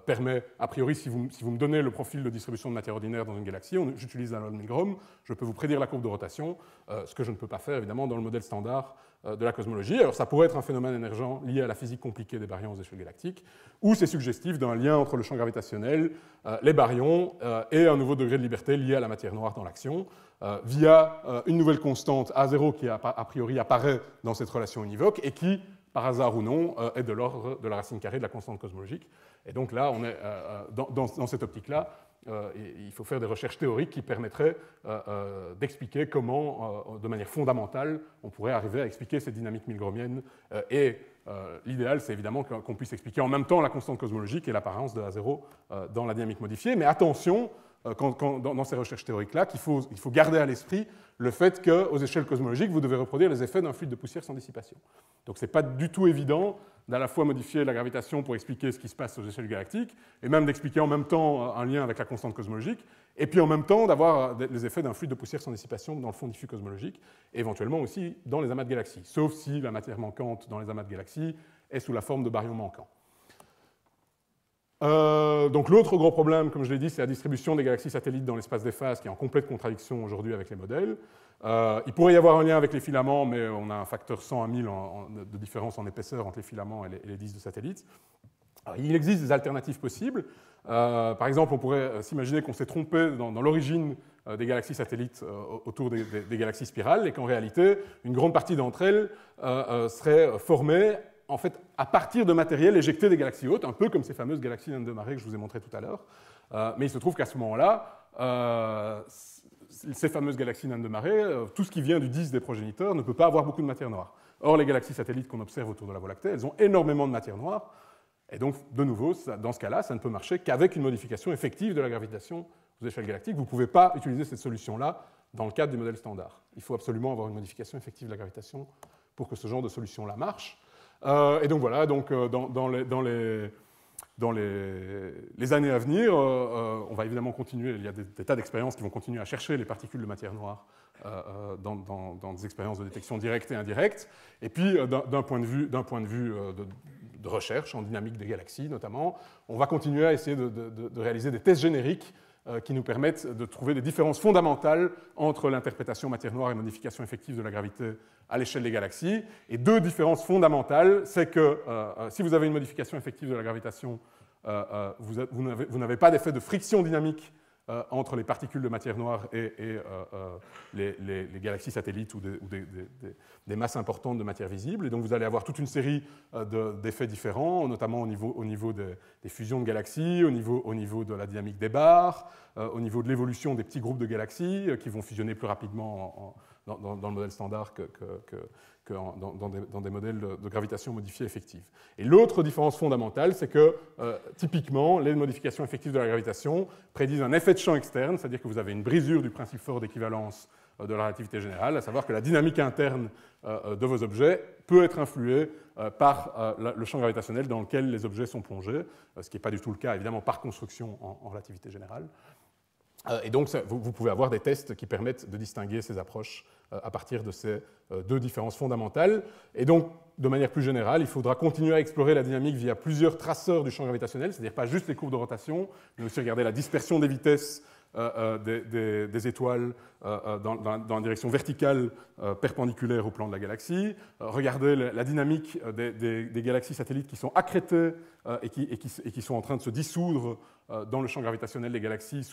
S1: permet, a priori, si vous me donnez le profil de distribution de matière ordinaire dans une galaxie, j'utilise la loi de Milgrom, je peux vous prédire la courbe de rotation, ce que je ne peux pas faire, évidemment, dans le modèle standard de la cosmologie. Alors ça pourrait être un phénomène émergent lié à la physique compliquée des baryons aux échelles galactiques, ou c'est suggestif d'un lien entre le champ gravitationnel, les baryons et un nouveau degré de liberté lié à la matière noire dans l'action, via une nouvelle constante A0 qui a priori apparaît dans cette relation univoque et qui, par hasard ou non, est de l'ordre de la racine carrée de la constante cosmologique. Et donc là, on est dans cette optique-là, il faut faire des recherches théoriques qui permettraient d'expliquer comment, de manière fondamentale, on pourrait arriver à expliquer cette dynamique milgromienne. Et l'idéal, c'est évidemment qu'on puisse expliquer en même temps la constante cosmologique et l'apparence de A0 dans la dynamique modifiée. Mais attention, dans ces recherches théoriques-là, qu'il faut garder à l'esprit le fait qu'aux échelles cosmologiques, vous devez reproduire les effets d'un fluide de poussière sans dissipation. Donc ce n'est pas du tout évident d'à la fois modifier la gravitation pour expliquer ce qui se passe aux échelles galactiques, et même d'expliquer en même temps un lien avec la constante cosmologique, et puis en même temps d'avoir les effets d'un fluide de poussière sans dissipation dans le fond diffus cosmologique, et éventuellement aussi dans les amas de galaxies, sauf si la matière manquante dans les amas de galaxies est sous la forme de baryons manquants. Donc l'autre gros problème, comme je l'ai dit, c'est la distribution des galaxies satellites dans l'espace des phases, qui est en complète contradiction aujourd'hui avec les modèles. Il pourrait y avoir un lien avec les filaments, mais on a un facteur 100 à 1000 de différence en épaisseur entre les filaments et les disques de satellites. Alors, il existe des alternatives possibles. Par exemple, on pourrait s'imaginer qu'on s'est trompé dans l'origine des galaxies satellites autour des galaxies spirales, et qu'en réalité, une grande partie d'entre elles serait formée en fait, à partir de matériel éjecté des galaxies hautes, un peu comme ces fameuses galaxies naines de marée que je vous ai montrées tout à l'heure. Mais il se trouve qu'à ce moment-là, ces fameuses galaxies naines de marée, tout ce qui vient du disque des progéniteurs ne peut pas avoir beaucoup de matière noire. Or, les galaxies satellites qu'on observe autour de la Voie lactée, elles ont énormément de matière noire. Et donc, de nouveau, dans ce cas-là, ça ne peut marcher qu'avec une modification effective de la gravitation aux échelles galactiques. Vous ne pouvez pas utiliser cette solution-là dans le cadre du modèle standard. Il faut absolument avoir une modification effective de la gravitation pour que ce genre de solution-là marche. Et donc voilà, dans les années à venir, on va évidemment continuer, il y a des tas d'expériences qui vont continuer à chercher les particules de matière noire dans des expériences de détection directe et indirecte. Et puis, d'un point de vue de recherche en dynamique des galaxies notamment, on va continuer à essayer de réaliser des tests génériques qui nous permettent de trouver des différences fondamentales entre l'interprétation matière noire et modification effective de la gravité à l'échelle des galaxies. Et deux différences fondamentales, c'est que si vous avez une modification effective de la gravitation, vous n'avez pas d'effet de friction dynamique entre les particules de matière noire et les galaxies satellites ou des masses importantes de matière visible. Et donc vous allez avoir toute une série d'effets différents, notamment au niveau des fusions de galaxies, au niveau de la dynamique des barres, au niveau de l'évolution des petits groupes de galaxies qui vont fusionner plus rapidement dans le modèle standard que dans des modèles de gravitation modifiée effective. Et l'autre différence fondamentale, c'est que typiquement, les modifications effectives de la gravitation prédisent un effet de champ externe, c'est-à-dire que vous avez une brisure du principe fort d'équivalence de la relativité générale, à savoir que la dynamique interne de vos objets peut être influée par le champ gravitationnel dans lequel les objets sont plongés, ce qui n'est pas du tout le cas, évidemment, par construction en relativité générale. Et donc, vous pouvez avoir des tests qui permettent de distinguer ces approches à partir de ces deux différences fondamentales. Et donc, de manière plus générale, il faudra continuer à explorer la dynamique via plusieurs traceurs du champ gravitationnel, c'est-à-dire pas juste les courbes de rotation, mais aussi regarder la dispersion des vitesses des étoiles dans la direction verticale perpendiculaire au plan de la galaxie, regarder la dynamique des galaxies satellites qui sont accrétées et qui sont en train de se dissoudre dans le champ gravitationnel des galaxies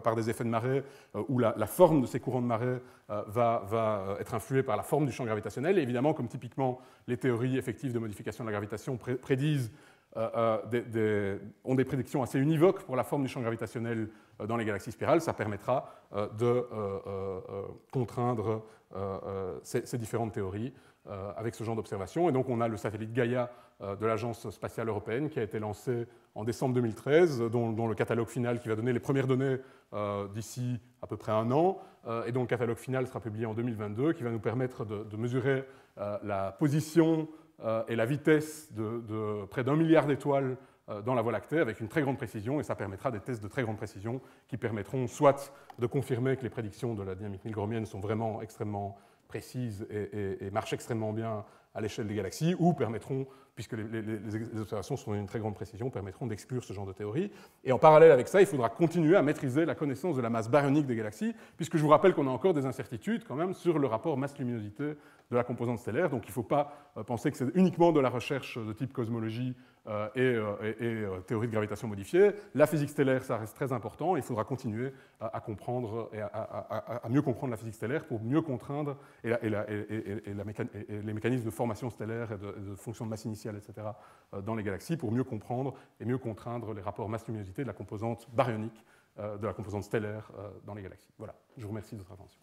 S1: par des effets de marée, où la forme de ces courants de marée va être influée par la forme du champ gravitationnel. Et évidemment, comme typiquement les théories effectives de modification de la gravitation prédisent ont des prédictions assez univoques pour la forme du champ gravitationnel dans les galaxies spirales, ça permettra de contraindre ces différentes théories avec ce genre d'observation. Et donc on a le satellite Gaia de l'Agence spatiale européenne qui a été lancé en décembre 2013, dont le catalogue final qui va donner les premières données d'ici à peu près un an, et dont le catalogue final sera publié en 2022, qui va nous permettre de mesurer la position et la vitesse de près d'1 milliard d'étoiles dans la Voie lactée avec une très grande précision, et ça permettra des tests de très grande précision qui permettront soit de confirmer que les prédictions de la dynamique milgramienne sont vraiment extrêmement précises et marchent extrêmement bien à l'échelle des galaxies, ou permettront, puisque les observations sont d'une très grande précision, permettront d'exclure ce genre de théorie. Et en parallèle avec ça, il faudra continuer à maîtriser la connaissance de la masse baryonique des galaxies, puisque je vous rappelle qu'on a encore des incertitudes quand même sur le rapport masse-luminosité de la composante stellaire. Donc il ne faut pas penser que c'est uniquement de la recherche de type cosmologie et théorie de gravitation modifiée. La physique stellaire, ça reste très important. Il faudra continuer à comprendre et à mieux comprendre la physique stellaire pour mieux contraindre les mécanismes de formation stellaire et de fonction de masse initiale, etc., dans les galaxies, pour mieux comprendre et mieux contraindre les rapports masse-luminosité de la composante baryonique de la composante stellaire dans les galaxies. Voilà, je vous remercie de votre attention.